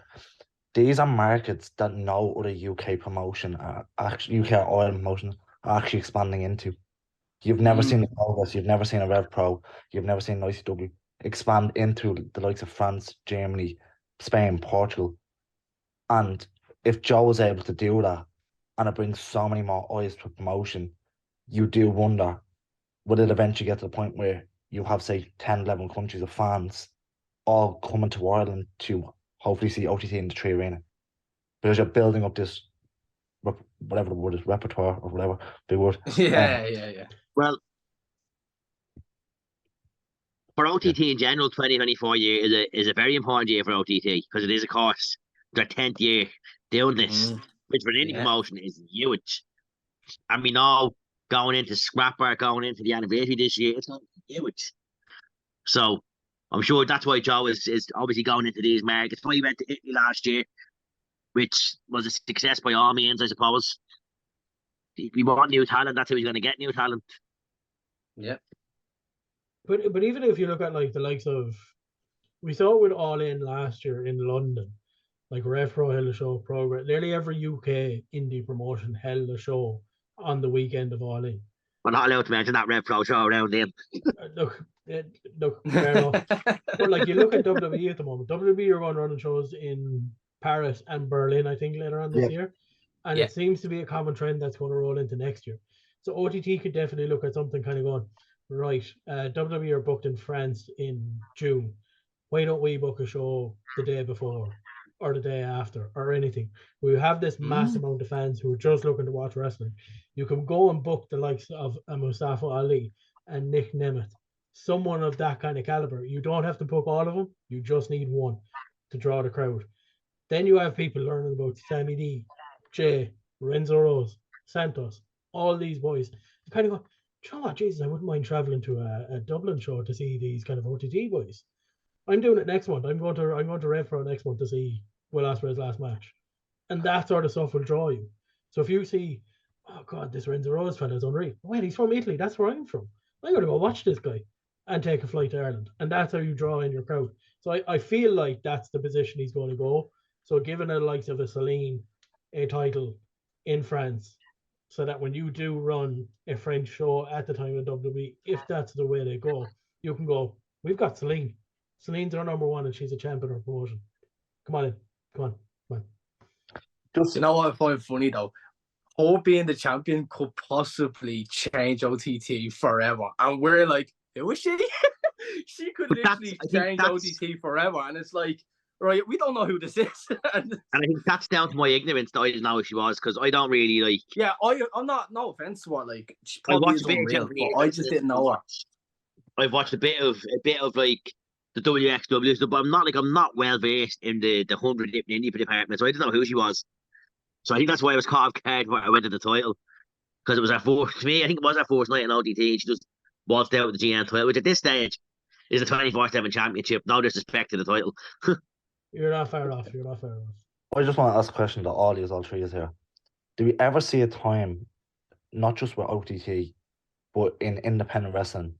These are markets that no other UK promotion, actually UK Ireland promotion, are actually expanding into. You've never seen the Progress, you've never seen a Rev Pro, you've never seen an ICW expand into the likes of France, Germany, Spain, Portugal. And if Joe was able to do that, and it brings so many more eyes to promotion, you do wonder, will it eventually get to the point where you have, say, 10, 11 countries of fans all coming to Ireland to hopefully see OTT in the 3 Arena? Because you're building up this, whatever the word is, repertoire or whatever they would. Yeah. Well, for OTT in general, 2024 year is a very important year for OTT, because it is, of course, their 10th year doing this, which for an indie promotion is huge. And we know going into Scrapper, going into the anniversary this year, it's not huge. So I'm sure that's why Joe is obviously going into these markets. Why he went to Italy last year, which was a success by all means, I suppose. We want new talent. That's how he's going to get new talent. Yeah. But even if you look at like the likes of, we saw it with All In last year in London, like RevPro held a show, Progress. Nearly every UK indie promotion held a show on the weekend of All In. We're not allowed to mention that RevPro show around him. Look, fair enough. But like you look at WWE at the moment, WWE are going running shows in Paris and Berlin, I think, later on this year. And it seems to be a common trend that's going to roll into next year. So OTT could definitely look at something kind of going, right, WWE are booked in France in June. Why don't we book a show the day before or the day after or anything? We have this mass amount of fans who are just looking to watch wrestling. You can go and book the likes of Mustafa Ali and Nick Nemeth, someone of that kind of caliber. You don't have to book all of them. You just need one to draw the crowd. Then you have people learning about Sammy D, Jay, Renzo Rose, Santos, all these boys. You kind of go, you know what, Jesus, I wouldn't mind traveling to a Dublin show to see these kind of OTT boys. I'm doing it next month. I'm going to RevPro next month to see Will Ospreay's last match. And that sort of stuff will draw you. So if you see, oh God, this Renzo Rose fella's unreal. Wait, he's from Italy. That's where I'm from. I'm going to go watch this guy and take a flight to Ireland. And that's how you draw in your crowd. So I feel like that's the position he's going to go. So giving the likes of a Celine a title in France, so that when you do run a French show at the time of WWE, if that's the way they go, you can go, we've got Celine. Celine's our number one and she's a champion of promotion. Come on in. Come on. Come on. Just, you know what I find funny though? Hope being the champion could possibly change OTT forever. And we're like, who is she? She could literally change OTT forever. And it's like, right, we don't know who this is. And I think that's down to my ignorance that I didn't know who she was, because I don't really like. Yeah, I'm not, no offense to what, like, she probably is unreal, but I just didn't know her. I've watched a bit of like the WXW stuff, but I'm not well versed in the 100 different indie departments, so I didn't know who she was. So I think that's why I was caught off guard when I went to the title, because it was her first. To me, I think it was her first night in OTT. She just waltzed out with the GM title, which at this stage is a 24/7 championship. No disrespect to the title. You're not far off. You're not far off. I just want to ask a question to all three is here. Do we ever see a time, not just with OTT, but in independent wrestling,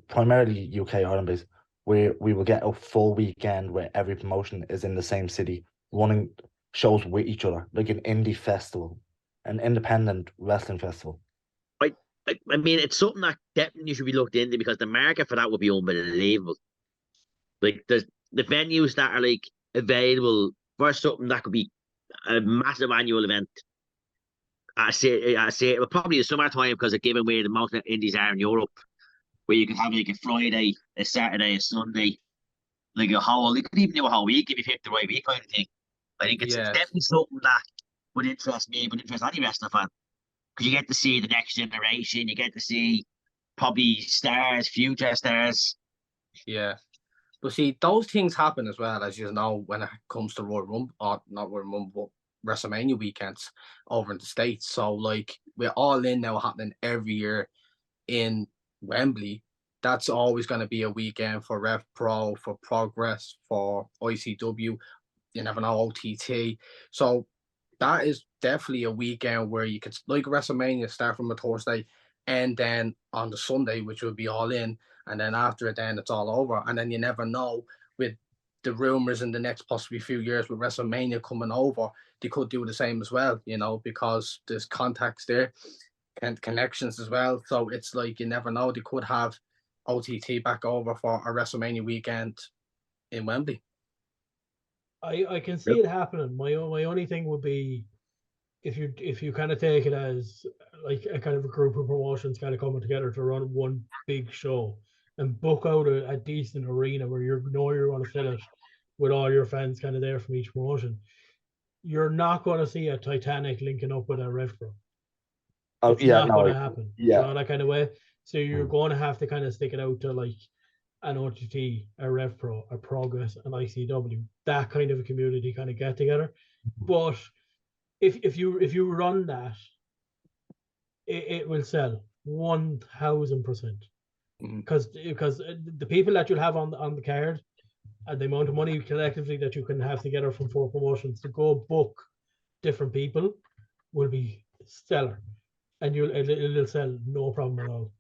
primarily UK Ireland based, where we will get a full weekend where every promotion is in the same city, running shows with each other, like an indie festival, an independent wrestling festival? I mean, it's something that definitely should be looked into, because the market for that would be unbelievable. Like, there's the venues that are like available for something that could be a massive annual event. I say it probably the summertime, because of given where the most indies are in Europe, where you could have like a Friday, a Saturday, a Sunday, like you could even do a whole week if you pick the right week, kind of thing. I think it's definitely something that would interest me, would interest any wrestling fan, because you get to see the next generation, you get to see probably stars, future stars. Yeah. But see, those things happen as well, as you know, when it comes to Royal Rumble, or not Royal Rumble, but WrestleMania weekends over in the States. So, like, we're all in now happening every year in Wembley. That's always going to be a weekend for Rev Pro, for Progress, for ICW. You never know, OTT. So that is definitely a weekend where you could, like WrestleMania, start from a Thursday and then on the Sunday, which will be all in. And then after it, then it's all over. And then you never know, with the rumors in the next possibly few years with WrestleMania coming over, they could do the same as well, you know, because there's contacts there and connections as well. So it's like, you never know, they could have OTT back over for a WrestleMania weekend in Wembley. I can see it happening. My only thing would be if you kind of take it as like a kind of a group of promotions kind of coming together to run one big show and book out a decent arena where you're going to fill it with all your fans kind of there from each promotion. You're not going to see a Titanic linking up with a Rev Pro. It's not going to happen. Yeah, you know, that kind of way. So you're going to have to kind of stick it out to like an OTT, a Rev Pro, a Progress, an ICW, that kind of a community kind of get together. But if you run that, it will sell 1000%. Because the people that you'll have on the card and the amount of money collectively that you can have together from 4 promotions to go book different people will be stellar, and it'll sell no problem at all.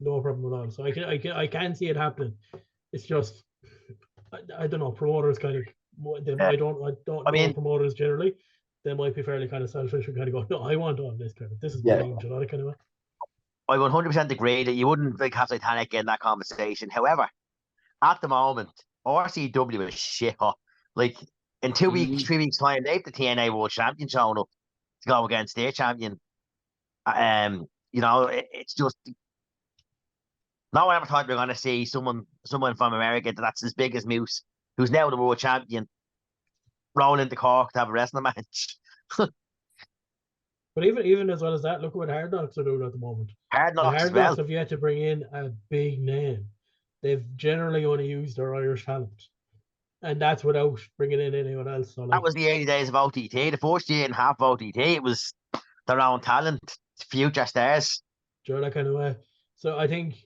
No problem at all. So I can see it happening. It's just I don't know, promoters kind of I don't know promoters generally. They might be fairly kind of selfish and kind of go, no, I want all this kind of, this is mine, you know, that kind of way. I 100% agree that you wouldn't like have Titanic in that conversation. However, at the moment, RCW is shit hot. Like, in 2 weeks, 3 weeks time, they have the TNA World Champion showing up to go against their champion. You know, it's just no one ever thought we were going to see someone from America that's as big as Moose, who's now the world champion, roll into Cork to have a wrestling match. But even as well as that, look what Hard Knocks are doing at the moment. Hard Knocks have yet to bring in a big name. They've generally only used their Irish talent, and that's without bringing in anyone else. So, like, that was the early days of OTT. The first year and a half of OTT, it was their own talent, future stars. Sure, that kind of way. So I think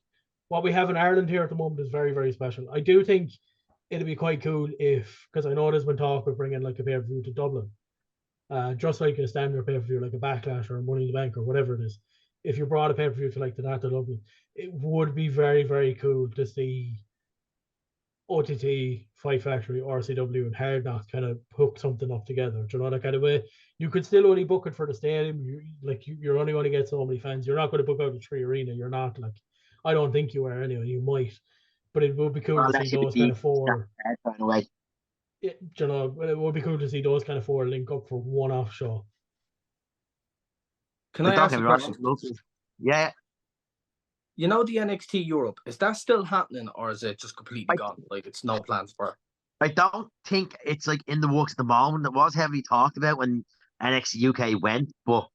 what we have in Ireland here at the moment is very, very special. I do think it'd be quite cool because I know there's been talk of bringing like a pay-per-view to Dublin. Just like a standard pay-per-view, like a Backlash or Money in the Bank or whatever it is. If you brought a pay-per-view to like to Dublin, it would be very, very cool to see OTT, Fight Factory, RCW, and Hard Knocks kind of hook something up together. Do you know, that kind of way? You could still only book it for the stadium. You're only going to get so many fans. You're not going to book out a 3 arena. You're not, like, I don't think you are anyway. You might, but it would be cool to see those kind of 4. it would be cool to see those kind of four link up for one-off show. Can I ask a question? Yeah. You know the NXT Europe, is that still happening or is it just completely gone? Like it's no plans for it? I don't think it's like in the works at the moment. It was heavily talked about when NXT UK went, but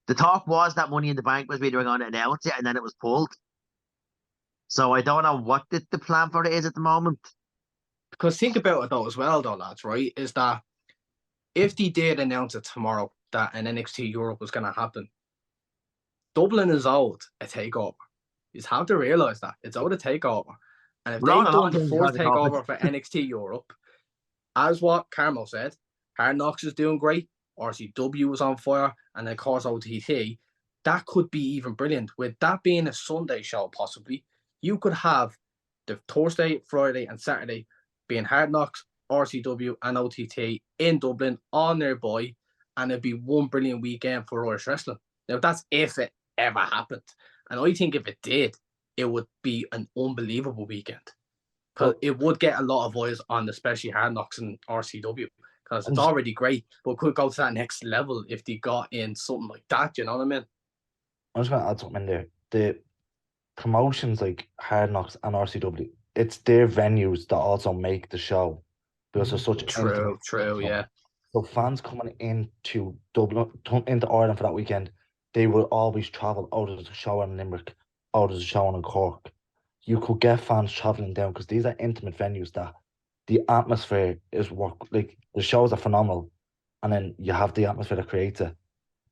the talk was that Money in the Bank was going to announce it, and then it was pulled. So I don't know what the plan for it is at the moment. Because think about it though as well, though, lads, right? Is that if they did announce it tomorrow that an NXT Europe was going to happen, Dublin is owed a takeover. You have to realise that. It's owed a takeover. And if they've done the first takeover for NXT Europe, as what Carmo said, Hard Knocks is doing great, RCW was on fire, and of course OTT, that could be even brilliant. With that being a Sunday show, possibly, you could have the Thursday, Friday, and Saturday being Hard Knocks, RCW, and OTT in Dublin on their boy, and it'd be one brilliant weekend for Irish wrestling. Now, that's if it ever happened. And I think if it did, it would be an unbelievable weekend. Because it would get a lot of eyes on especially Hard Knocks and RCW. Because it's already great, but could go to that next level if they got in something like that, you know what I mean? I'm just going to add something in there. The promotions like Hard Knocks and RCW, it's their venues that also make the show. Because there's such True, yeah. So fans coming into Dublin, into Ireland for that weekend, they will always travel out of the show in Limerick, out of the show in Cork. You could get fans travelling down because these are intimate venues that the atmosphere is like the shows are phenomenal, and then you have the atmosphere that creates it,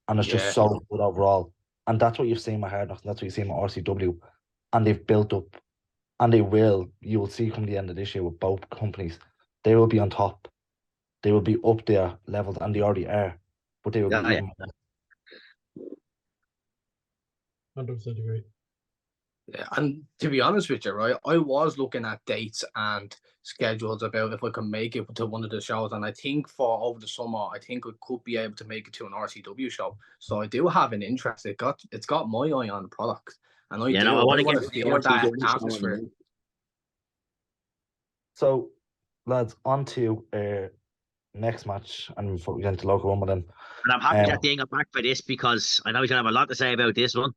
and it's just so good overall. And that's what you've seen with Hard Knocks, and that's what you've seen with RCW, and they've built up, and they will. You will see come the end of this year with both companies, they will be on top. They will be up there levels, and they already are, but they will be even more. 100% agree. Yeah, and to be honest with you, right, I was looking at dates and schedules about if I can make it to one of the shows, and I think for over the summer, I think I could be able to make it to an RCW show. So I do have an interest. It's got my eye on the product, and I want to feel that atmosphere. So, lads, on to next match, and before we get into Loco Rumble then. And I'm happy that Dean got back for this because I know he's going to have a lot to say about this one.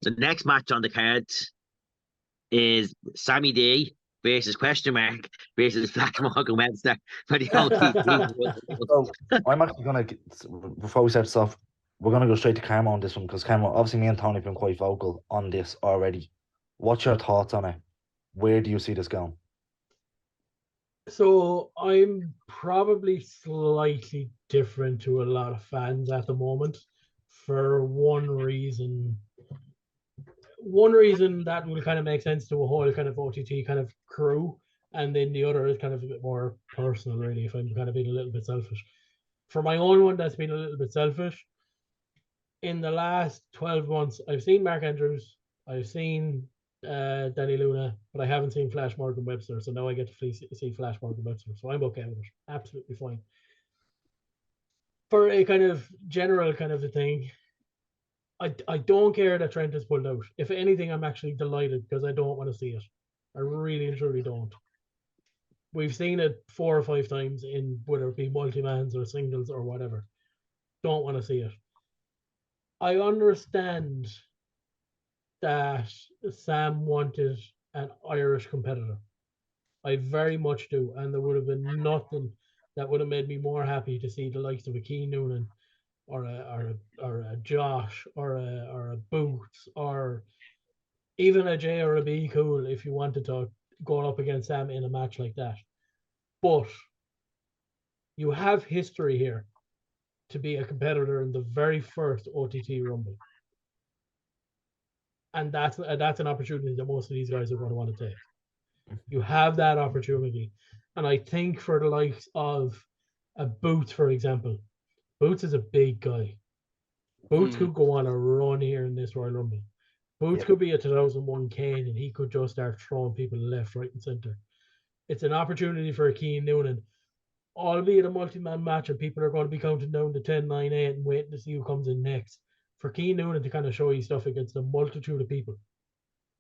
The next match on the card is Sammy D versus question mark versus Flash Morgan Webster for the OTT. So I'm actually going to, before we set this off, we're going to go straight to Carmo on this one because Carmo, obviously me and Tony have been quite vocal on this already. What's your thoughts on it? Where do you see this going? So I'm probably slightly different to a lot of fans at the moment for one reason that will kind of make sense to a whole kind of OTT kind of crew, and then the other is kind of a bit more personal, really, if I'm kind of being a little bit selfish. For my own one, that's been a little bit selfish. In the last 12 months, I've seen Mark Andrews, I've seen Danny Luna, but I haven't seen Flash Morgan Webster, so now I get to see Flash Morgan Webster, so I'm okay with it. Absolutely fine. For a kind of general kind of a thing, I don't care that Trent is pulled out. If anything, I'm actually delighted because I don't want to see it. I really and truly don't. We've seen it 4 or 5 times in whether it be multi-mans or singles or whatever. Don't want to see it. I understand that Sam wanted an Irish competitor. I very much do, and there would have been nothing that would have made me more happy to see the likes of a Keane Noonan or a Josh or a Boots or even a J or a B cool if you wanted to go up against Sam in a match like that. But you have history here to be a competitor in the very first OTT Rumble. And that's an opportunity that most of these guys are going to want to take. You have that opportunity. And I think for the likes of a Boots, for example, Boots is a big guy. Boots could go on a run here in this Royal Rumble. Boots could be a 2001 Kane and he could just start throwing people left, right, and center. It's an opportunity for a Keane Noonan, albeit a multi-man match, and people are going to be counting down to 10, 9, 8 and waiting to see who comes in next. For Keane Noonan to kind of show you stuff against a multitude of people.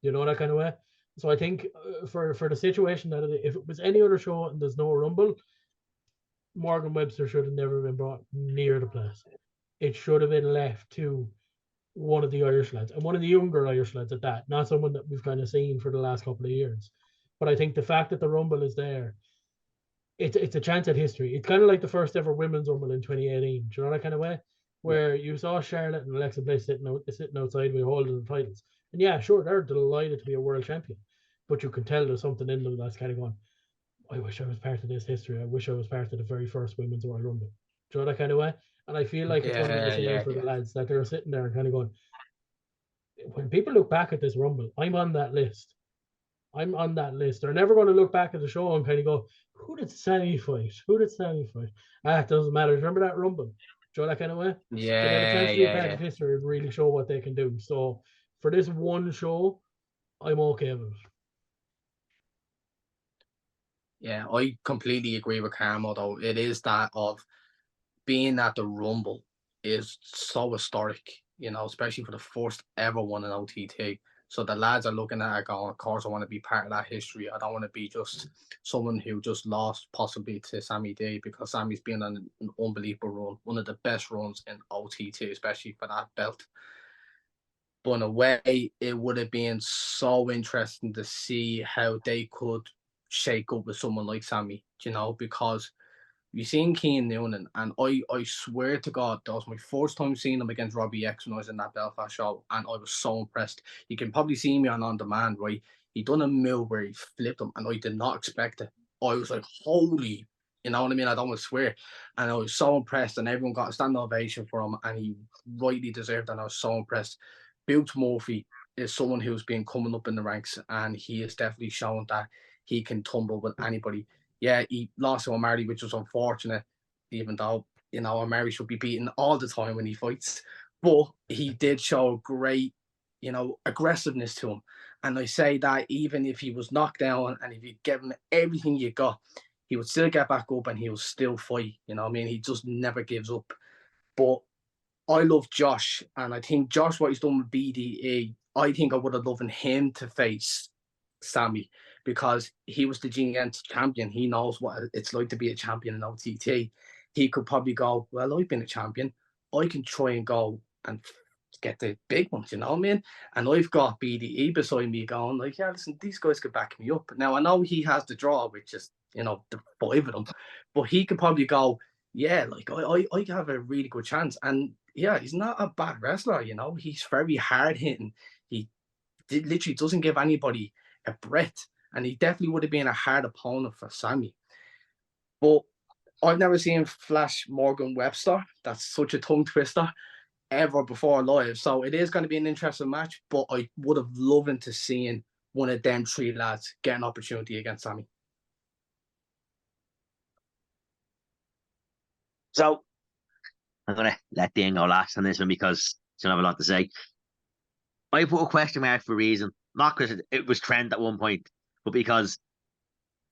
You know, that kind of way? So I think for the situation that if it was any other show and there's no Rumble, Morgan Webster should have never been brought near the place. It should have been left to one of the Irish lads, and one of the younger Irish lads at that, not someone that we've kind of seen for the last couple of years. But I think the fact that the Rumble is there, it's a chance at history. It's kind of like the first ever women's Rumble in 2018. Do you know that kind of way? Where you saw Charlotte and Alexa Bliss sitting outside with holding the titles. And yeah, sure, they're delighted to be a world champion. But you can tell there's something in them that's kind of going, I wish I was part of this history. I wish I was part of the very first women's Royal Rumble. Do you know that kind of way? And I feel like it's going to be the same for the lads, that they're sitting there and kind of going, when people look back at this Rumble, I'm on that list. I'm on that list. They're never going to look back at the show and kind of go, who did Sammy fight? Who did Sammy fight? It doesn't matter. Remember that Rumble? Do you know that kind of way? Yeah, they get a chance to be a part of history and really show what they can do. So for this one show, I'm okay with it. Yeah, I completely agree with Carmo, though. It is that of being at the Rumble is so historic, you know, especially for the first ever one in OTT. So the lads are looking at it going, of course, I want to be part of that history. I don't want to be just someone who just lost possibly to Sammy D, because Sammy's been on an unbelievable run, one of the best runs in OTT, especially for that belt. But in a way, it would have been so interesting to see how they could shake up with someone like Sammy, you know, because you've seen Keane Noonan, and I swear to God, that was my first time seeing him against Robbie X when I was in that Belfast show, and I was so impressed. You can probably see me on demand, right? He done a move where he flipped him, and I did not expect it. I was like, holy, you know what I mean? I don't want to swear. And I was so impressed, and everyone got a standing ovation for him, and he rightly deserved it, and I was so impressed. Boots Murphy is someone who's been coming up in the ranks, and he has definitely shown that he can tumble with anybody. Yeah, he lost to O'Malley, which was unfortunate, even though, you know, O'Malley should be beaten all the time when he fights. But he did show great, you know, aggressiveness to him. And I say that even if he was knocked down and if you give him everything you got, he would still get back up and he will still fight. You know what I mean? He just never gives up. But I love Josh, and I think Josh, what he's done with BDE, I think I would have loved him to face Sammy, because he was the GN champion. He knows what it's like to be a champion in OTT. He could probably go, well, I've been a champion. I can try and go and get the big ones, you know what I mean? And I've got BDE beside me going, like, yeah, listen, these guys could back me up. Now, I know he has the draw, which is, you know, the 5 of them, but he could probably go, yeah, like, I have a really good chance. And yeah, he's not a bad wrestler, you know? He's very hard hitting. He literally doesn't give anybody a breath, and he definitely would have been a hard opponent for Sammy. But I've never seen Flash Morgan Webster, that's such a tongue twister, ever before live. So it is going to be an interesting match, but I would have loved to see one of them 3 lads get an opportunity against Sammy. So I'm going to let Dean go last on this one because she don't have a lot to say. I put a question mark for a reason, not because it was trend at one point, but because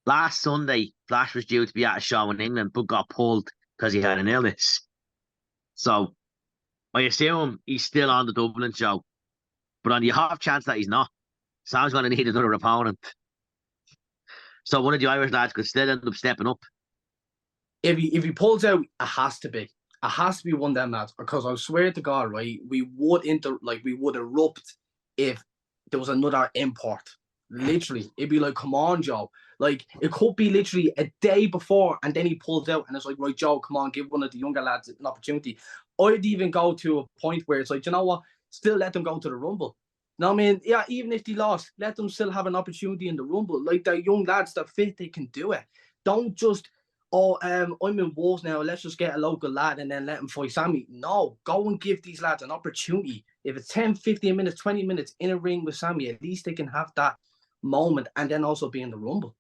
last Sunday, Flash was due to be at a show in England, but got pulled because he had an illness. So I assume he's still on the Dublin show, but on the off chance that he's not, Sam's going to need another opponent. So one of the Irish lads could still end up stepping up. If he pulls out, it has to be. It has to be one of them lads, because I swear to God, right, we would erupt if there was another import. Literally, it'd be like, come on, Joe. Like, it could be literally a day before, and then he pulls out, and it's like, right, Joe, come on, give one of the younger lads an opportunity. I'd even go to a point where it's like, you know what, still let them go to the Rumble. You know what I mean? Yeah, even if they lost, let them still have an opportunity in the Rumble. Like, they're young lads that fit, they can do it. Don't just, I'm in Wolves now, let's just get a local lad and then let him fight Sammy. No, go and give these lads an opportunity. If it's 10, 15 minutes, 20 minutes in a ring with Sammy, at least they can have that moment and then also be in the Rumble.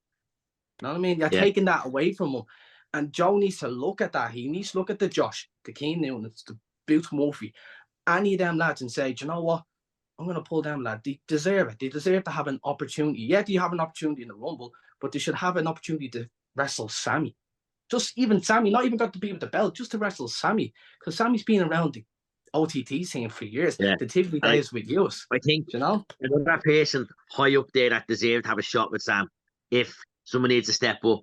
You know what I mean? You're taking that away from him. And Joe needs to look at that. He needs to look at the Josh, the Keane Newlands, the Boots Murphy, any of them lads, and say, do you know what? I'm going to pull them, lad. They deserve it. They deserve to have an opportunity. Yeah, do you have an opportunity in the Rumble, but they should have an opportunity to wrestle Sammy. Just even Sammy, not even got to be with the belt, just to wrestle Sammy. Because Sammy's been around the OTT scene for years. The TV days with you. I think, you know, another person high up there that deserved to have a shot with Sam, if someone needs to step up,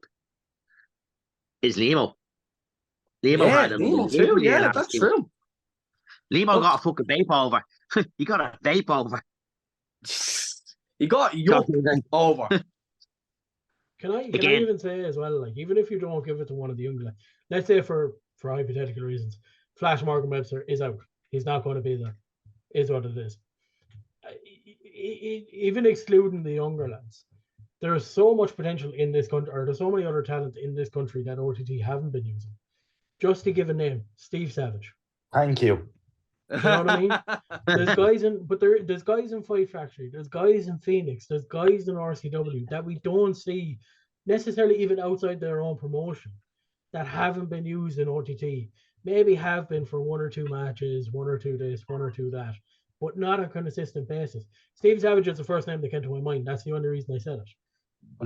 is Limo. Limo had him. Limo too. Yeah, that's true. Limo got a fucking vape over. He got a vape over. He got yup over. Can I even say as well, like, even if you don't give it to one of the young lads, let's say for hypothetical reasons, Flash Morgan Webster is out. He's not going to be there. Is what it is. Even excluding the younger lads, there is so much potential in this country, or there's so many other talent in this country that OTT haven't been using. Just to give a name, Steve Savage. Thank you. You know what I mean? There's guys there's guys in Fight Factory, there's guys in Phoenix, there's guys in RCW that we don't see necessarily even outside their own promotion that haven't been used in OTT. Maybe have been for one or two matches, one or two this, one or two that, but not on a consistent basis. Steve Savage is the first name that came to my mind. That's the only reason I said it.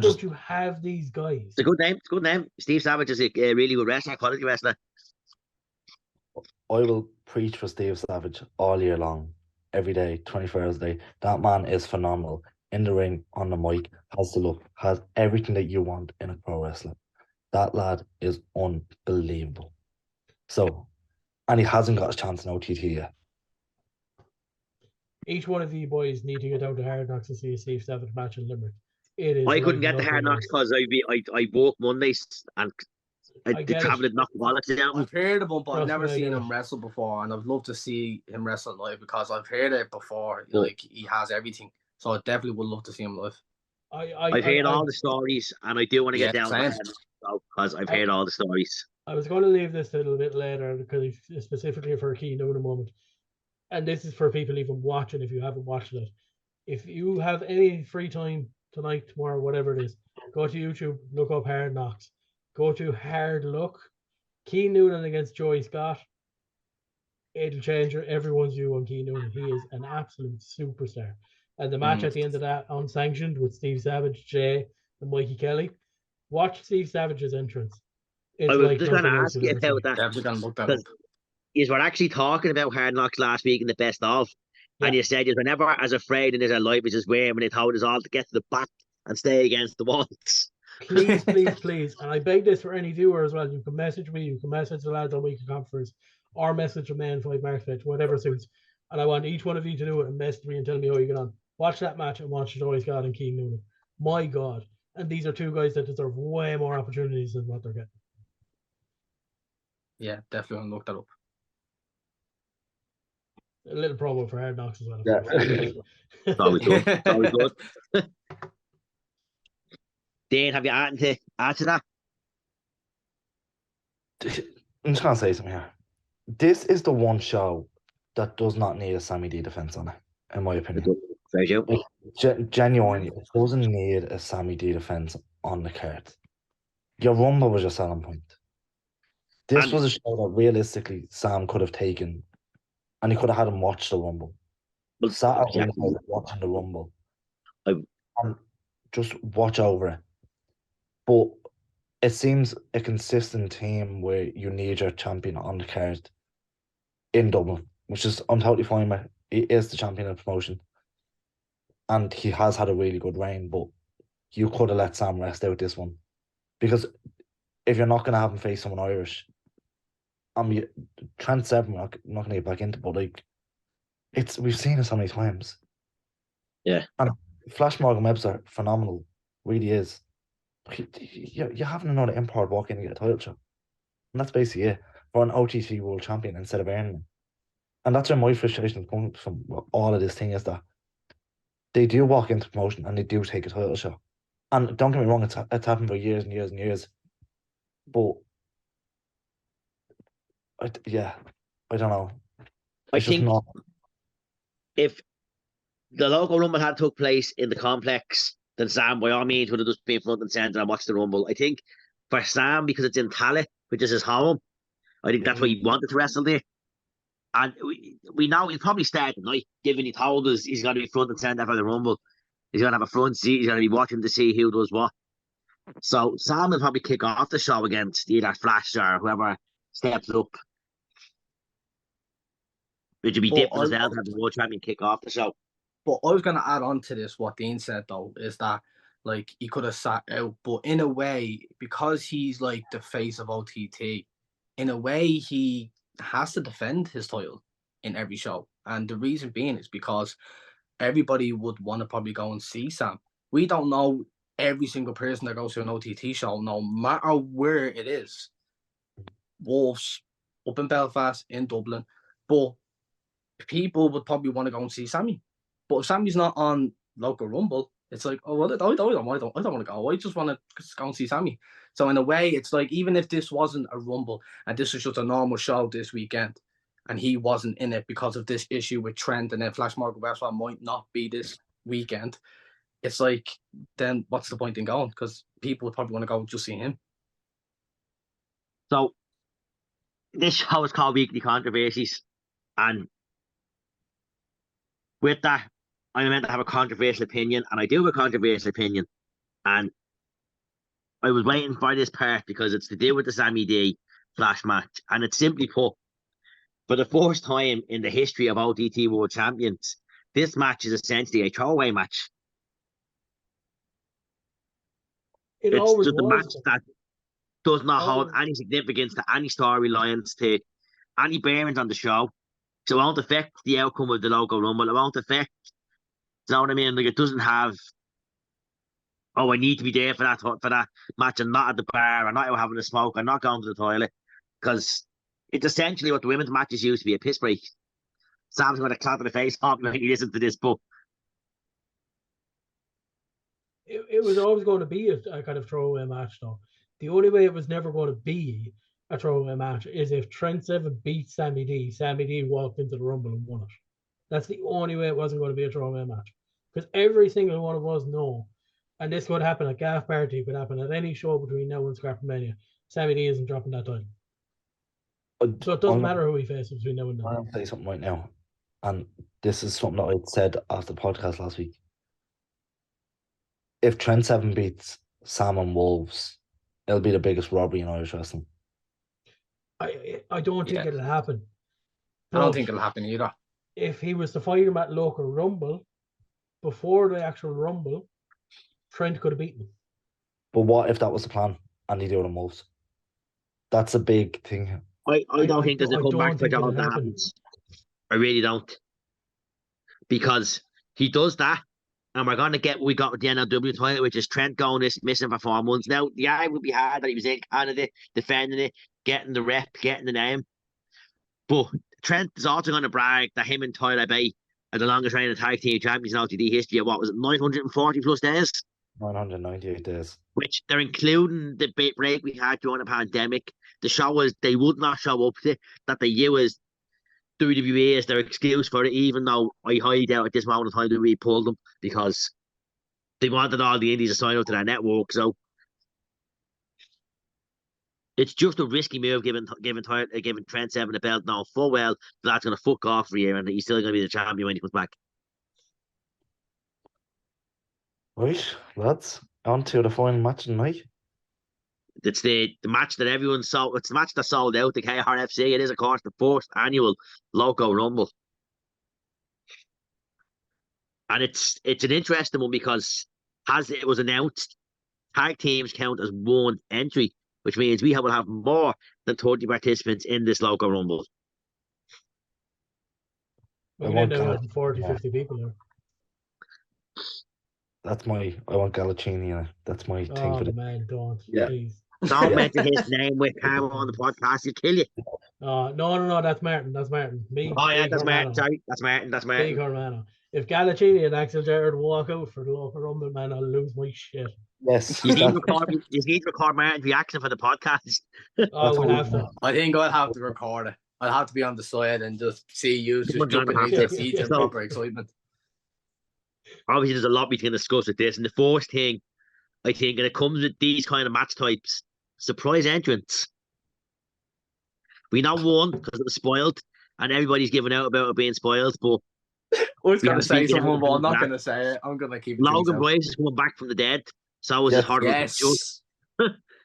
Don't you have these guys? It's a good name. It's a good name. Steve Savage is a really good wrestler, quality wrestler. I will preach for Steve Savage all year long, every day, 24 hours a day. That man is phenomenal. In the ring, on the mic, has the look, has everything that you want in a pro wrestler. That lad is unbelievable. So, and he hasn't got a chance in OTT yet. Each one of you boys need to get down to Hard Knocks to see a Steve Savage match in Limerick. It is. I couldn't get the Hard Knocks because I work Mondays and I traveled knock the wallet down. I've heard of him, but I've never seen him wrestle before, and I'd love to see him wrestle live because I've heard it before. Like, he has everything, so I definitely would love to see him live. I've heard all the stories, and I do want to get down to because I've heard all the stories. I was going to leave this a little bit later because specifically for Key Noon in a moment, and this is for people even watching if you haven't watched it. If you have any free time tonight, tomorrow, whatever it is, go to YouTube, look up Hard Knocks. Go to Hard Luck. Key Noonan against Joey Scott. It'll change everyone's view on Key Noonan. He is an absolute superstar. And the match at the end of that, unsanctioned, with Steve Savage, Jay, and Mikey Kelly. Watch Steve Savage's entrance. I was just going to ask you about that. You were actually talking about Hard Knocks last week in the best of. Yeah. And you said you were never as afraid in his life as when they told us all to get to the back and stay against the walls. Please, please, please. And I beg this for any viewer as well. You can message me, you can message the lads on Weekly Conference, or message a man FiveMarks page, whatever suits. And I want each one of you to do it and message me and tell me how you get on. Watch that match and watch Joey Scott and Keen Noonan. My God. And these are two guys that deserve way more opportunities than what they're getting. Yeah, definitely look that up. A little promo for Hard Knocks as well. Yeah. Always good. Always good. Dane, have you added to that? I'm just going to say something here. This is the one show that does not need a Sammy D defense on it, in my opinion. Genuinely, it doesn't need a Sammy D defense on the card. Your Rumble was your selling point. This was a show that realistically Sam could have taken, and he could have had him watch the Rumble. Well, sat at home watching the Rumble, and just watch over it. But it seems a consistent team where you need your champion on the card in Dublin, which is I'm totally fine with. He is the champion of the promotion, and he has had a really good reign. But you could have let Sam rest out this one, because if you're not going to have him face someone Irish, Trent Seven, I'm not going to get back into, but like, we've seen it so many times. Yeah, and Flash Morgan Webster, phenomenal, really is. You're having another import walk in and get a title shot, and that's basically it for an OTT world champion instead of earning it. And that's where my frustration comes from. All of this thing is that they do walk into promotion and they do take a title shot. And don't get me wrong, it's happened for years and years and years. But I don't know. I think if the Loco Rumble had took place in the complex, then Sam, by all means, would have just been front and centre and watched the Rumble. I think for Sam, because it's in Tallaght, which is his home, I think that's why he wanted to wrestle there. And we know he'll probably start tonight, given he told us he's going to be front and centre for the Rumble. He's going to have a front seat. He's going to be watching to see who does what. So Sam will probably kick off the show against either Flash or whoever steps up. Which would be different as well to have the world champion kick off the show. But I was going to add on to this, what Dean said, though, is that, like, he could have sat out, but in a way, because he's, like, the face of OTT, in a way, he has to defend his title in every show. And the reason being is because everybody would want to probably go and see Sam. We don't know every single person that goes to an OTT show, no matter where it is. Wolves, up in Belfast, in Dublin. But people would probably want to go and see Sammy. But if Sammy's not on Loco Rumble, it's like, oh, well, I don't want to go. I just want to go and see Sammy. So in a way, it's like, even if this wasn't a Rumble and this was just a normal show this weekend, and he wasn't in it because of this issue with Trent, and then Flash Market Westphal might not be this weekend, it's like, then what's the point in going? Because people would probably want to go just see him. So this show is called Weekly Controversies, and with that, I'm meant to have a controversial opinion, and I do have a controversial opinion. And I was waiting for this part because it's to do with the Sammy D flash match, and it's simply put, for the first time in the history of OTT World Champions, this match is essentially a throwaway match. It It's always just a match was. that does not hold any significance to any storylines, to any bearings on the show. So it won't affect the outcome of the Loco Rumble. It won't affect, you know what I mean? Like, it doesn't have, oh, I need to be there for that match and not at the bar, and not out having a smoke, and not going to the toilet. Because it's essentially what the women's matches used to be, a piss break. Sam's going to clap in the face off when he listens to this, but it was always going to be a kind of throwaway match, though. The only way it was never going to be a throwaway match is if Trent Seven beat Sammy D. Sammy D walked into the Rumble and won it. That's the only way it wasn't going to be a throwaway match. Because every single one of us know, and this could happen at Gaff Party, could happen at any show between now and Scrapmania, Sammy D isn't dropping that title. So it doesn't matter who he faces between now and then. I'm going to say something right now, and this is something that I said after the podcast last week. If Trent Seven beats Sam and Wolves, it'll be the biggest robbery in Irish wrestling. I don't think it'll happen. I don't think it'll happen either. If he was to fight him at Local Rumble, before the actual Rumble, Trent could have beaten him. But what if that was the plan and he do it on Wolves? That's a big thing. I don't think there's a comeback for John that happens. I really don't. Because he does that, and we're going to get what we got with the NLW title, which is Trent going this missing for 4 months. Now, the eye would be hard that he was in Canada, defending it, getting the rep, getting the name. But Trent is also going to brag that him and Tyler Bay are the longest reigning tag team champions in OTT history of, what was it, 940 plus days? 998 days. Which they're including the bit break we had during the pandemic. The show was, they would not show up to, that they use WWE as their excuse for it, even though I highly doubt at this moment of time WWE pulled them, because they wanted all the indies to sign up to their network. So it's just a risky move giving Trent Seven the belt now full well that's going to fuck off for a year, and he's still going to be the champion when he comes back. Right, lads, on to the final match tonight. It's the match that everyone saw. It's the match that sold out, the KRFC. It is, of course, the first annual Loco Rumble. And it's an interesting one because, as it was announced, tag teams count as one entry, which means we will have more than 30 participants in this Loco Rumble. We end up with 40, 50 people there. I want Galacini in it. That's my thing for the... man, don't. Yeah. Please. Don't mention his name with Carmo on the podcast, he'll kill you. No, that's Martin. That's Martin. That's Martin. Sorry, that's Martin. Big Carmano. If Galacini and Axel Jarrett walk out for the Local Rumble, man, I'll lose my shit. Yes. You need to record Martin's reaction for the podcast. We'll have to. I think I'll have to record it. I'll have to be on the side and just see you just jumping into the seats in proper excitement. Obviously, there's a lot we can discuss with this. And the first thing, I think, and it comes with these kind of match types, surprise entrance. We now won because it was spoiled, and everybody's giving out about it being spoiled, but I was going to say something, but I'm not going to say it. I'm going to keep it. Logan Bryce is coming back from the dead. So is his hard work. Yes.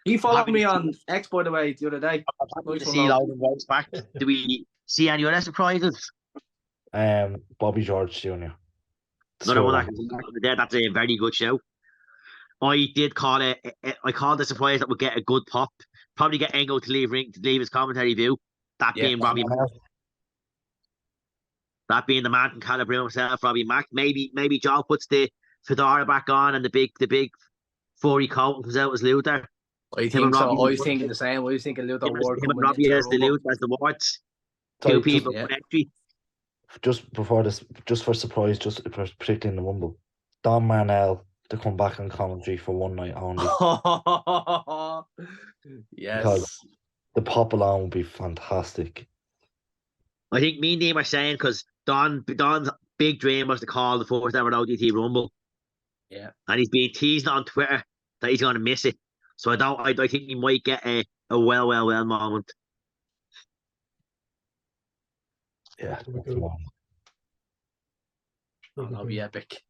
He followed me on X, by the way, the other day. Nice to see Logan Bryce back. Do we see any other surprises? Bobby George Jr. Another one that can come back from the dead. That's a very good show. I did call it. I called the surprise that would get a good pop probably get Engo to leave his commentary view. That being Robbie Mack. That being the man from Calibre himself, Robbie Mack. Maybe Joe puts the fedora back on and the big furry coat and comes out as Luther. I think so. I was thinking the same. I was thinking Luther Ward him and coming Robbie into as the Luther, as the Wards. Sorry, Two people for entry. Just before this, just for surprise, particularly in the Rumble, Don Marnell to come back on commentary for one night only. Yes. Because the pop along would be fantastic. I think me and Dean were saying because Don's big dream was to call the first ever OTT Rumble. Yeah. And he's being teased on Twitter that he's going to miss it. So I think he might get a well moment. Yeah. That'll be epic.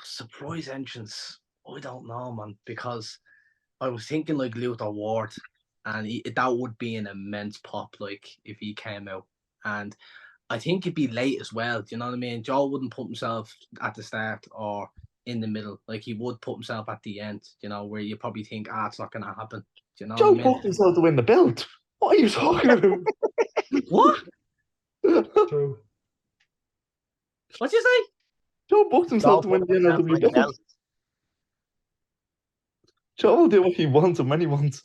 Surprise entrance. I don't know, man, because I was thinking like Luther Ward, and that would be an immense pop, like if he came out. And I think it'd be late as well. Do you know what I mean? Joe wouldn't put himself at the start or in the middle. Like he would put himself at the end. You know, where you probably think, it's not gonna happen. Do you know? Joe booked himself to win the belt. What are you talking about? What? True. What'd you say? Joe booked himself to win the NLW belt. Joe will do what he wants and when he wants.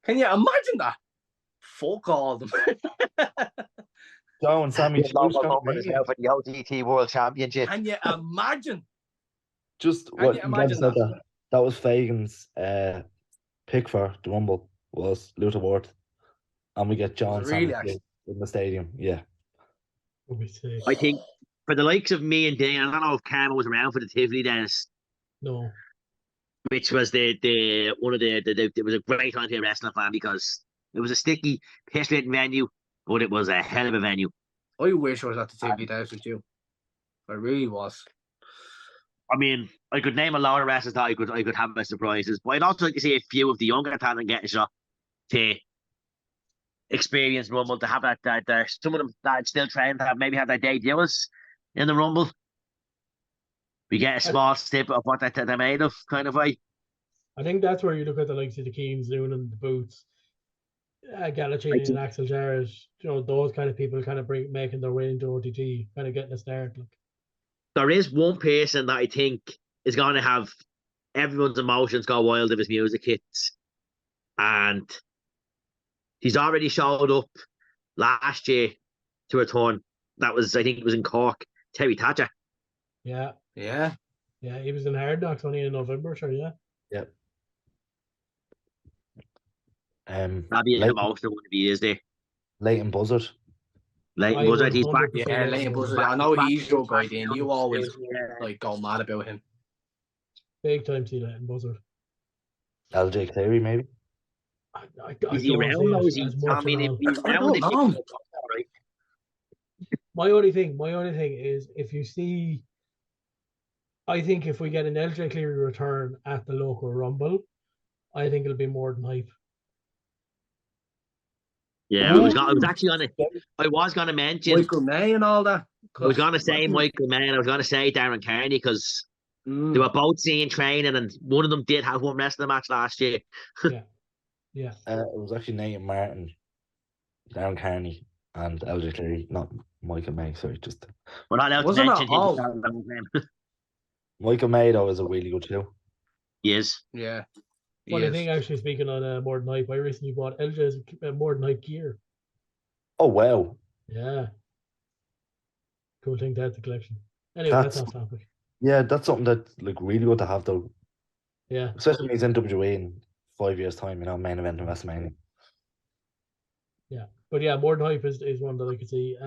Can you imagine that? Fuck all of them. Joe and Sammy for the OTT World Championship. Can you imagine? Just what you guys said that was Fagan's pick for the Rumble was Luther Ward. And we get John really in the stadium. Yeah. I think for the likes of me and Dean, I don't know if Carmo was around for the Tivoli Dennis. No. Which was it was a great time to be a wrestling fan because it was a sticky, piss-ridden venue, but it was a hell of a venue. I wish I was at the Tivoli Dennis with you. I really was. I mean, I could name a lot of wrestlers that I could have as surprises, but I'd also like to see a few of the younger talent get a shot to experience Rumble, to have that some of them that still trained to maybe have their debuts in the Rumble. We get a small snippet of what they're made of, kind of way. I think that's where you look at the likes of the Keens, Noonan, the Boots, Galachini and Axel Jarrett, those kind of people kind of making their way into OTT, kind of getting a start. Like. There is one person that I think is going to have everyone's emotions go wild if his music hits. And he's already showed up last year to return. I think it was in Cork. Terry Thatcher. Yeah. Yeah. Yeah, he was in Hard Knocks only in November, sure, yeah. Yep. That'd be an emotional one if he is there. Leighton Buzzard. Leighton Buzzard, he's back. Yeah, Leighton Buzzard. I know he's your guy, Dean. You always go mad about him. Big time see Leighton Buzzard. LJ Clary, maybe? Is he around though? Is he? I mean, if he's around, My only thing is if you see, I think if we get an LJ Cleary return at the local Rumble, I think it'll be more than hype. Yeah, I was gonna mention Michael May and all that. I was gonna say Michael May and I was gonna say Darren Kearney because they were both seeing training and one of them did have one wrestling match last year. Yeah. It was actually Nathan Martin, Darren Kearney, and LJ Cleary, not Michael May. Sorry, just. We're not allowed to mention him. Michael May though is a really good show. He is. Yeah. Funny thing, actually, speaking on more than hype, I recently bought LJ's more than hype gear. Oh wow! Yeah, cool thing to add to the collection. Anyway, that's off topic. Yeah, that's something that really good to have though. Yeah, especially when he's in WWE in 5 years' time, main event in WrestleMania. Yeah, but yeah, more than hype is one that I could see.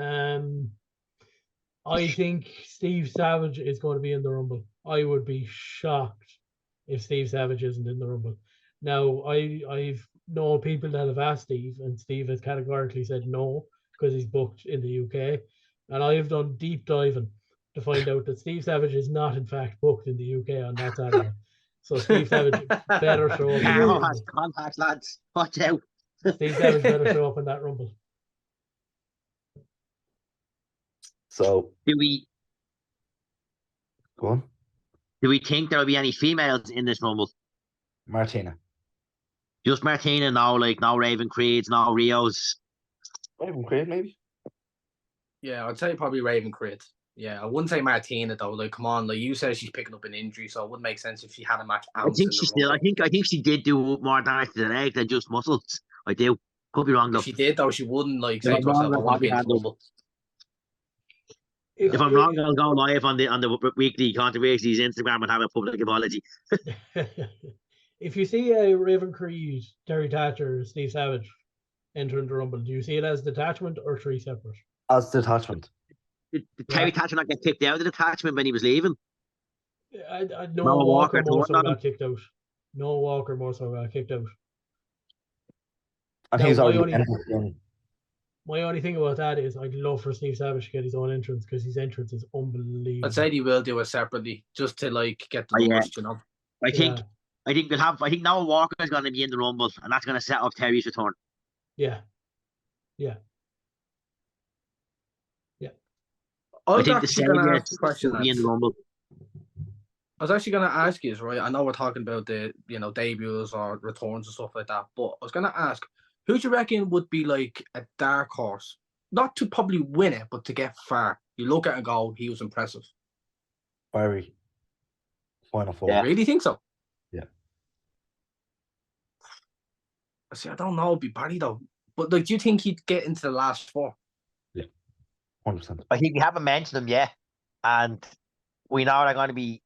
I think Steve Savage is going to be in the Rumble. I would be shocked if Steve Savage isn't in the Rumble. Now, I've known people that have asked Steve, and Steve has categorically said no because he's booked in the UK. And I've done deep diving to find out that Steve Savage is not, in fact, booked in the UK on that Saturday. So Steve Savage better show up. Carmo has contacts, lads. Watch out. Steve Savage better show up in that Rumble. So, do we go on? Do we think there will be any females in this Rumble? Martina. Just Martina, no, like no Raven Creeds, no Rios. Raven Creed, maybe. Yeah, I'd say probably Raven Creed. Yeah, I wouldn't say Martina though. Like, come on, like you said, she's picking up an injury, so it wouldn't make sense if she had a match I ounce think in the she still. Rumble. I think she did do more damage to the leg than just muscles. I do. Could be wrong though. If she did though, she wouldn't like If say I'm to wrong, herself, "I I'll want to be in the handle. Rumble." If I'm wrong, I'll go live on the weekly Controversies Instagram and have a public apology. If you see a Raven Creed, Terry Thatcher, Steve Savage entering the Rumble, do you see it as detachment or three separate? As detachment. Did Terry Thatcher not get kicked out of the detachment when he was leaving? Noah Walker more so turned on him. got kicked out. Noah Walker more so got kicked out. And Now, he's already my only thing about that is I'd love for Steve Savage to get his own entrance because his entrance is unbelievable. I'd say he will do it separately just to like get the numbers, you know. I think we'll have. I think Noah Walker is going to be in the Rumble, and that's going to set up Terry's return. Yeah. I think the Savior will be in the Rumble. I was actually going to ask you, right? I know we're talking about the debuts or returns and stuff like that, but I was going to ask, who do you reckon would be like a dark horse, not to probably win it, but to get far? You look at it and go, he was impressive. Barry. Final four. Yeah. You really think so? Yeah. See, I don't know. It'd be Barry though. But like, do you think he'd get into the last four? Yeah, 100%. I think we haven't mentioned them yet, and we know they're going to be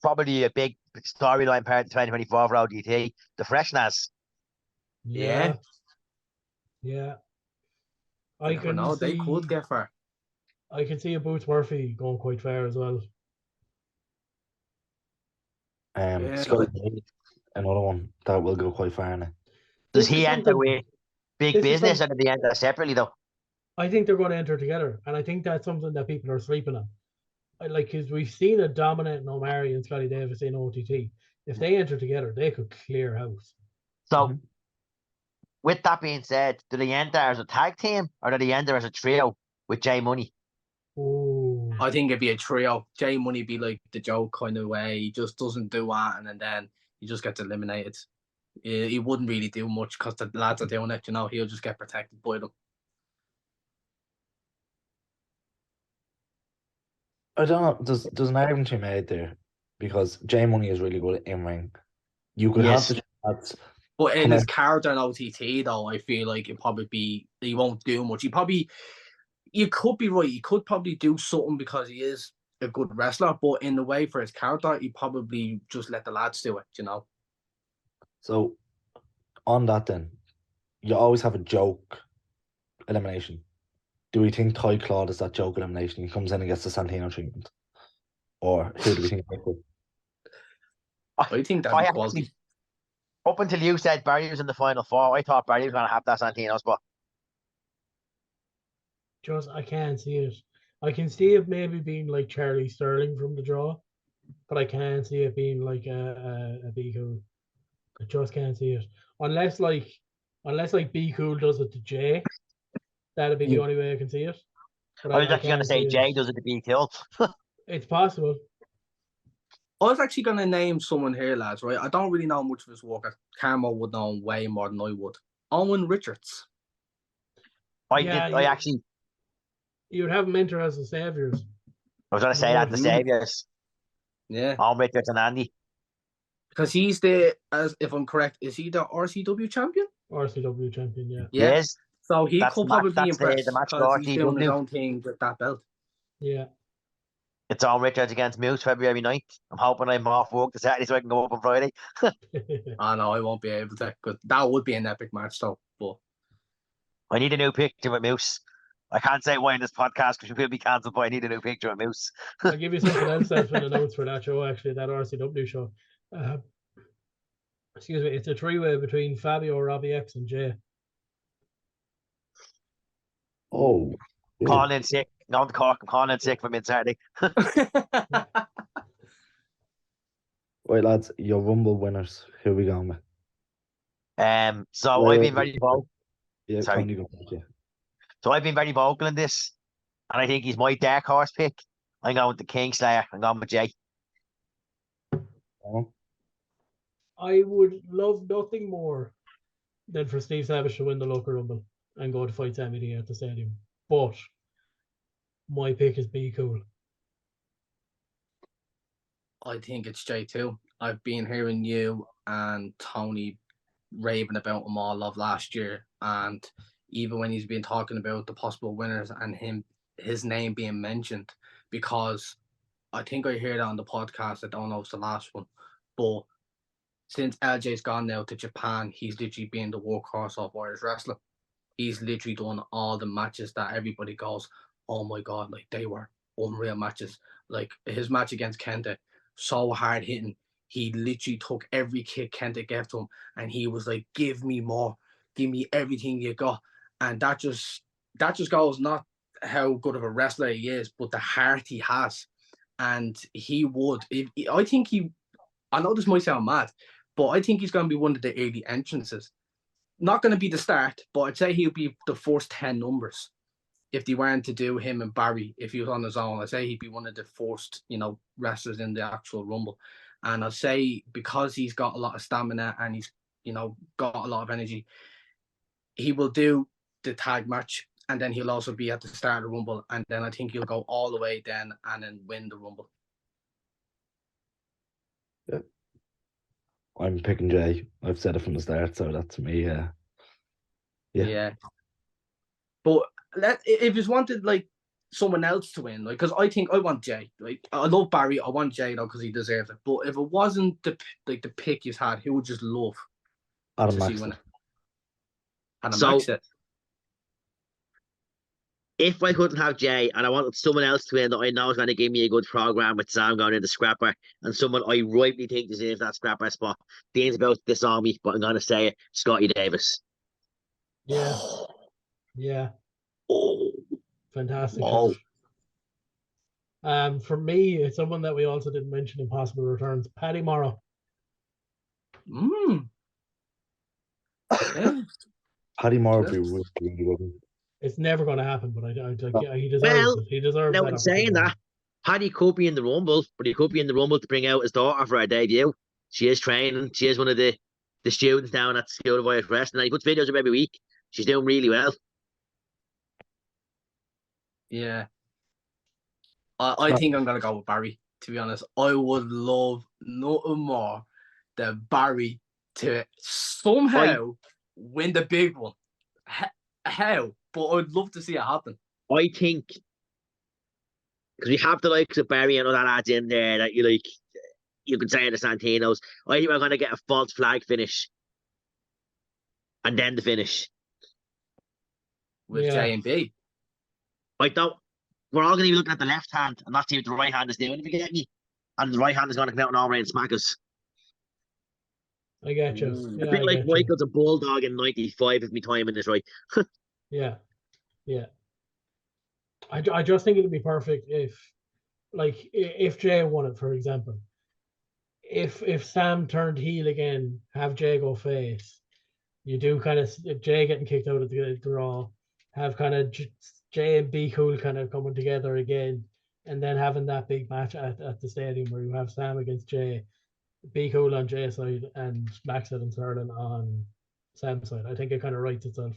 probably a big storyline part of 2024 for OTT. The freshness. Yeah. I can know they could get far. I can see a Boots Murphy going quite far as well. Scotty, another one that will go quite far now. Does he enter with big business or do they enter separately though? I think they're going to enter together, and I think that's something that people are sleeping on. Because we've seen a dominant Omari and Scotty Davis in OTT. If they enter together, they could clear house. So, with that being said, do they enter as a tag team or do they enter as a trio with Jay Money? Oh, I think it'd be a trio. Jay Money be like the joke kind of way. He just doesn't do that, and then he just gets eliminated. He wouldn't really do much because the lads are doing it. He'll just get protected by them. I don't know. There's an argument to be made there because Jay Money is really good at in-ring. You could have the chance. But in his character in OTT, though, I feel like it probably be he won't do much. You could be right. He could probably do something because he is a good wrestler, but in the way for his character, he probably just let the lads do it. So, on that then, you always have a joke elimination. Do we think Ty Claude is that joke elimination? He comes in and gets the Santino treatment, or who do we think? I think that's quality. Up until you said Barry was in the final four, I thought Barry was going to have that Santino spot. I can't see it. I can see it maybe being like Charlie Sterling from the draw, but I can't see it being like a Be Cool. I just can't see it. Unless Be Cool does it to Jay, that'd be the only way I can see it. But I was actually going to say Jay does it to Be Cool. It's possible. I was actually going to name someone here, lads, right? I don't really know much of his work. Carmo would know way more than I would. Owen Richards. You would have him enter as the Saviors. I was going to say that, the Saviors. Yeah. Owen Richards and Andy. Because he's if I'm correct, is he the RCW champion? RCW champion, yeah. Yes. So he could probably be impressed because he's doing his own thing with that belt. Yeah. It's Owen Richards against Moose February 9th. I'm hoping I'm off work this Saturday so I can go up on Friday. I know I won't be able to, because that would be an epic match though. But I need a new picture with Moose. I can't say why in this podcast because you will be cancelled, but I need a new picture of Moose. I'll give you something else that's been announced for that show, actually, that RCW show. Excuse me, it's a three-way between Fabio, Robbie X, and Jay. Oh. Calling in sick. Going to Cork. I'm calling in sick for mid-Saturday. Right, lads, your Rumble winners. Who are we going with? So I've been very vocal. Yeah, sorry. So I've been very vocal in this, and I think he's my dark horse pick. I'm going with the Kingslayer. I'm going with Jay. I would love nothing more than for Steve Savage to win the Loco Rumble and go to fight Sammy D at the stadium. But my pick is Be Cool. I think it's Jay too. I've been hearing you and Tony raving about him all of last year, and even when he's been talking about the possible winners and his name being mentioned, because I think I heard it on the podcast. I don't know if it's the last one, but since LJ's gone now to Japan, he's literally been the workhorse of Irish wrestling. He's literally done all the matches that everybody goes, oh my God, like they were unreal matches. Like his match against Kenta, so hard hitting. He literally took every kick Kenta gave to him and he was like, give me more, give me everything you got. And that just goes not how good of a wrestler he is, but the heart he has. And he would, I know this might sound mad, but I think he's going to be one of the early entrances. Not going to be the start, but I'd say he'll be the first 10 numbers. If they weren't to do him and Barry, if he was on his own, I'd say he'd be one of the first, wrestlers in the actual Rumble. And I'd say because he's got a lot of stamina and he's, got a lot of energy, he will do the tag match and then he'll also be at the start of the Rumble. And then I think he'll go all the way then and then win the Rumble. Yeah. I'm picking Jay. I've said it from the start, so that's me. Yeah. But if you wanted like someone else to win, like, because I think I want Jay. Like, I love Barry. I want Jay though because he deserves it. But if it wasn't the pick you've had, who would just love Adam to see win it? Adam So, it. If I couldn't have Jay and I wanted someone else to win that I know is going to give me a good program with Sam going into Scrapper and someone I rightly think deserves that Scrapper spot, Dean's about to disown me, but I'm going to say it, Scotty Davis. Yeah. Yeah. Oh. Fantastic choice. For me, it's someone that we also didn't mention in possible returns, Paddy Morrow. Yeah. Paddy Morrow would be really good. It's never going to happen, but he deserves it. He deserves now that. In saying that, Paddy could be in the Rumble, but he could be in the Rumble to bring out his daughter for her debut. She is training. She is one of the students down at the School of Irish Wrestling. And he puts videos up every week. She's doing really well. Yeah. I think I'm going to go with Barry, to be honest. I would love nothing more than Barry to somehow win the big one. How? But I'd love to see it happen. I think because we have the likes of Barry and other lads in there that you can say the Santinos. I think we're going to get a false flag finish and then the finish with J and B. We're all going to be looking at the left hand and not see what the right hand is doing. If you get me, and the right hand is going to come out and all and smack us. I get you. A bit like Michael's a bulldog in '95 if my timing is right. Yeah. I just think it'd be perfect if Jay won it, for example. If Sam turned heel again, have Jay go face. You do kind of Jay getting kicked out of the Raw, have kind of Jay and Be Cool kind of coming together again, and then having that big match at the stadium where you have Sam against Jay, Be Cool on Jay's side, and Max and Sterling on Sam's side. I think it kind of writes itself.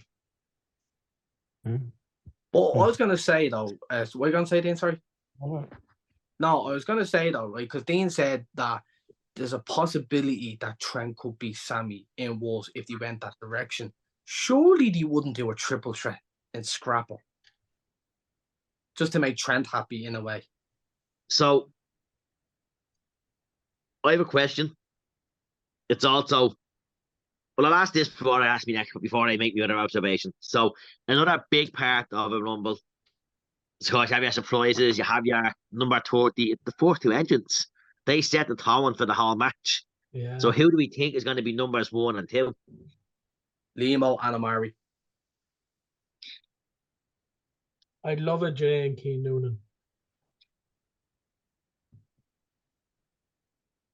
But I was going to say, though, what are you going to say, Dean? Sorry? No, I was going to say, though, right, because Dean said that there's a possibility that Trent could be Sammy in Wolves if they went that direction. Surely they wouldn't do a triple threat in Scrapper just to make Trent happy in a way. So, I have a question. It's also, well, I'll ask this before I ask me next, before I make the other observation. So, another big part of a Rumble is, of course, you have your surprises, you have your number 30, the first two entrants. They set the tone for the whole match. Yeah. So, who do we think is going to be numbers 1 and 2? Limo and Amari. I'd love a Jay and Keane Noonan.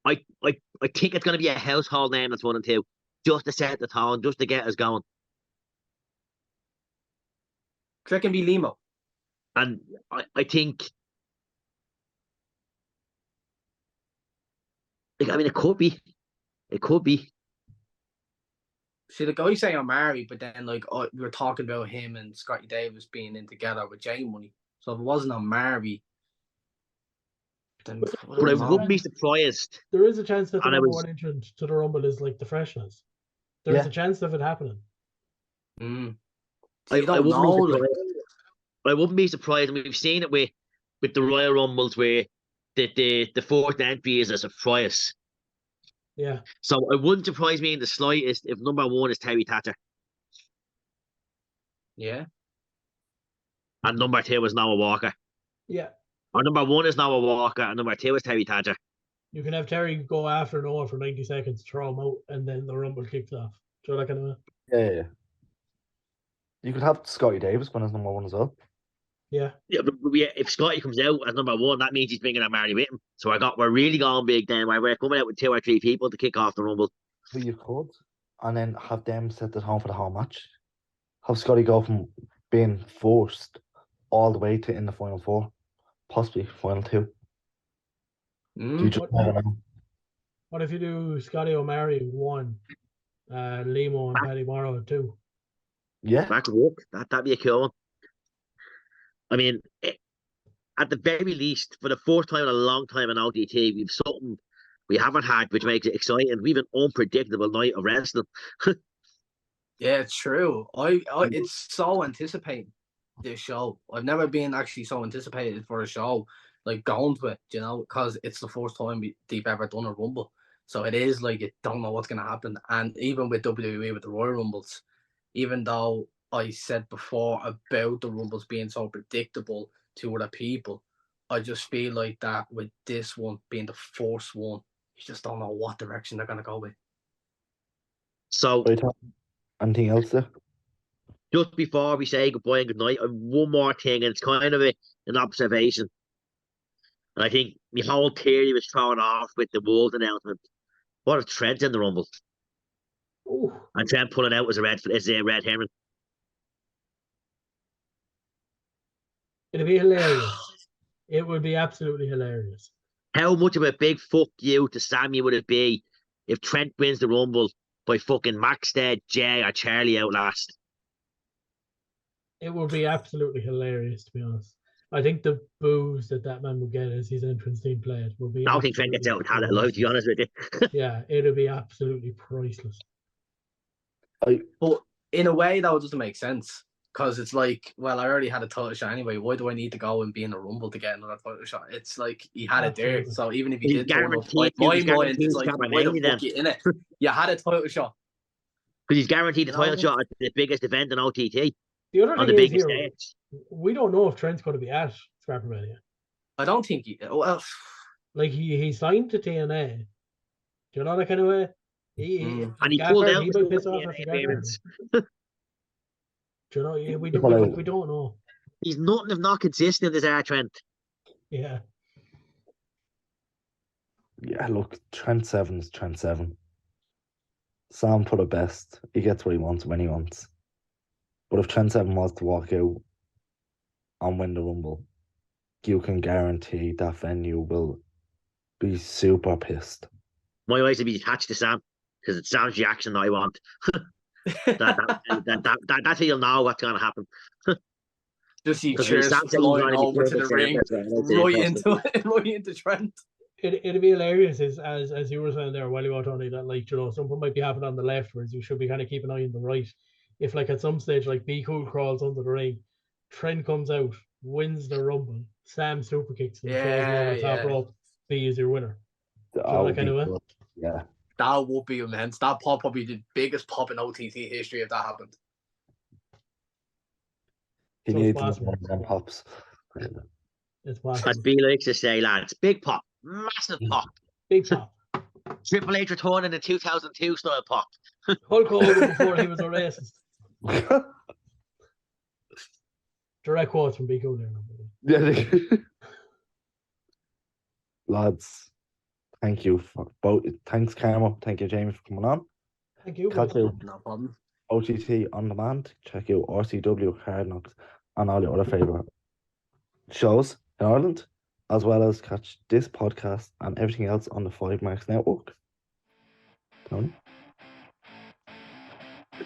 I think it's going to be a household name that's 1 and 2, just to set the tone, just to get us going. So it can be Limo. And I think, it could be. It could be. See, the guy saying Omari, but then like we were talking about him and Scotty Davis being in together with J Money. So if it wasn't Omari, then but I wouldn't be surprised. There is a chance that the number one entrant to the Rumble is like the Freshness. There's a chance of it happening. I wouldn't be surprised. I mean, we've seen it with the Royal Rumbles where the fourth entry is a surprise. Yeah. So it wouldn't surprise me in the slightest if number one is Terry Thatcher. Yeah. And number two is Noah Walker. Yeah. Or number one is Noah Walker and number two is Terry Thatcher. You can have Terry go after Noah for 90 seconds, throw him out, and then the Rumble kicks off. Do you know that kind of Yeah. You could have Scotty Davis going as number one as well. Yeah. Yeah, but if Scotty comes out as number one, that means he's bringing Omari with him. So we're really going big then. We're coming out with 2 or 3 people to kick off the Rumble. But you could, and then have them set the tone for the whole match. Have Scotty go from being forced all the way to in the final 4, possibly final 2. You just never know. What if you do Scotty Omari 1, Limo and Paddy Morrow 2? Yeah, that could work. That'd be a cool one. I mean, at the very least, for the first time in a long time in OTT, we've something we haven't had, which makes it exciting. We've an unpredictable night of wrestling. Yeah, it's true. It's so anticipating this show. I've never been actually so anticipated for a show, like going to it, you know, because it's the first time they've ever done a Rumble. So it is like you don't know what's gonna happen. And even with WWE with the Royal Rumbles, even though I said before about the Rumbles being so predictable to other people, I just feel like that with this one being the first one, you just don't know what direction they're gonna go with. So, anything else there? Just before we say goodbye and goodnight, one more thing, and it's kind of an observation. And I think my whole theory was thrown off with the World announcement. What if Trent's in the Rumble? Ooh. And Trent pulling out as a red herring. It'd be hilarious. It would be absolutely hilarious. How much of a big fuck you to Sammy would it be if Trent wins the Rumble by fucking Maxted, Jay, or Charlie out last? It would be absolutely hilarious, to be honest. I think the boos that man would get as his entrance team played will be. I don't think Trent gets out with that alive, to be honest with you. Yeah, it'd be absolutely priceless. But in a way, that doesn't make sense. Because it's like, well, I already had a title shot anyway. Why do I need to go and be in a Rumble to get another title shot? It's like he had it there. So even if he did, my mind, it's like, why the fuck you in it? You had a title shot. Because he's guaranteed the title shot at the biggest event in OTT. The other thing is here, we don't know if Trent's going to be at Scrappermania. I don't think he. Well, like he signed to TNA. Do you know that kind of way? And he pulled out. He might piss off after Do you know? We don't know. He's nothing if not consistent as our Trent. Yeah. Yeah, look, Trent 7 is Trent 7. Sam put it best. He gets what he wants when he wants. But if Trent 7 was to walk out and win the Rumble, you can guarantee that venue will be super pissed. My eyes would be attached to Sam because it's Sam's reaction that I want. That's how you'll know what's going to happen. Just see chairs flying over to the ring, right into Trent. It'd be hilarious as you were saying there while you were Tony, that like, you know, something might be happening on the left, whereas you should be kind of keep an eye on the right. If like at some stage like Be Cool crawls under the ring, Trent comes out, wins the Rumble, Sam super kicks and throws him over the top rope, B is your winner. That kind of way? Yeah. That would be immense. That pop would be the biggest pop in OTT history if that happened. He needs more pops. It's possible. As B likes to say, lads, big pop, massive pop. Big pop. Triple H return in the 2002 style pop. Hulk Hogan before he was a racist. Direct quotes from Big O there. Yeah. Lads, thank you for both. Thanks, Carmo. Thank you, Jamie, for coming on. Thank you. Catch you. No problem. OTT on demand. Check out RCW, Hard Knocks, and all your other favourite shows in Ireland, as well as catch this podcast and everything else on the FiveMarks network. None.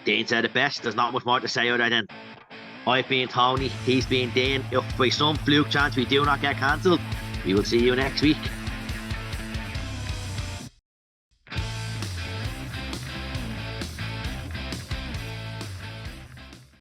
Dean said it best. There's not much more to say other than I've been Tony, he's been Dean. If by some fluke chance we do not get cancelled, we will see you next week.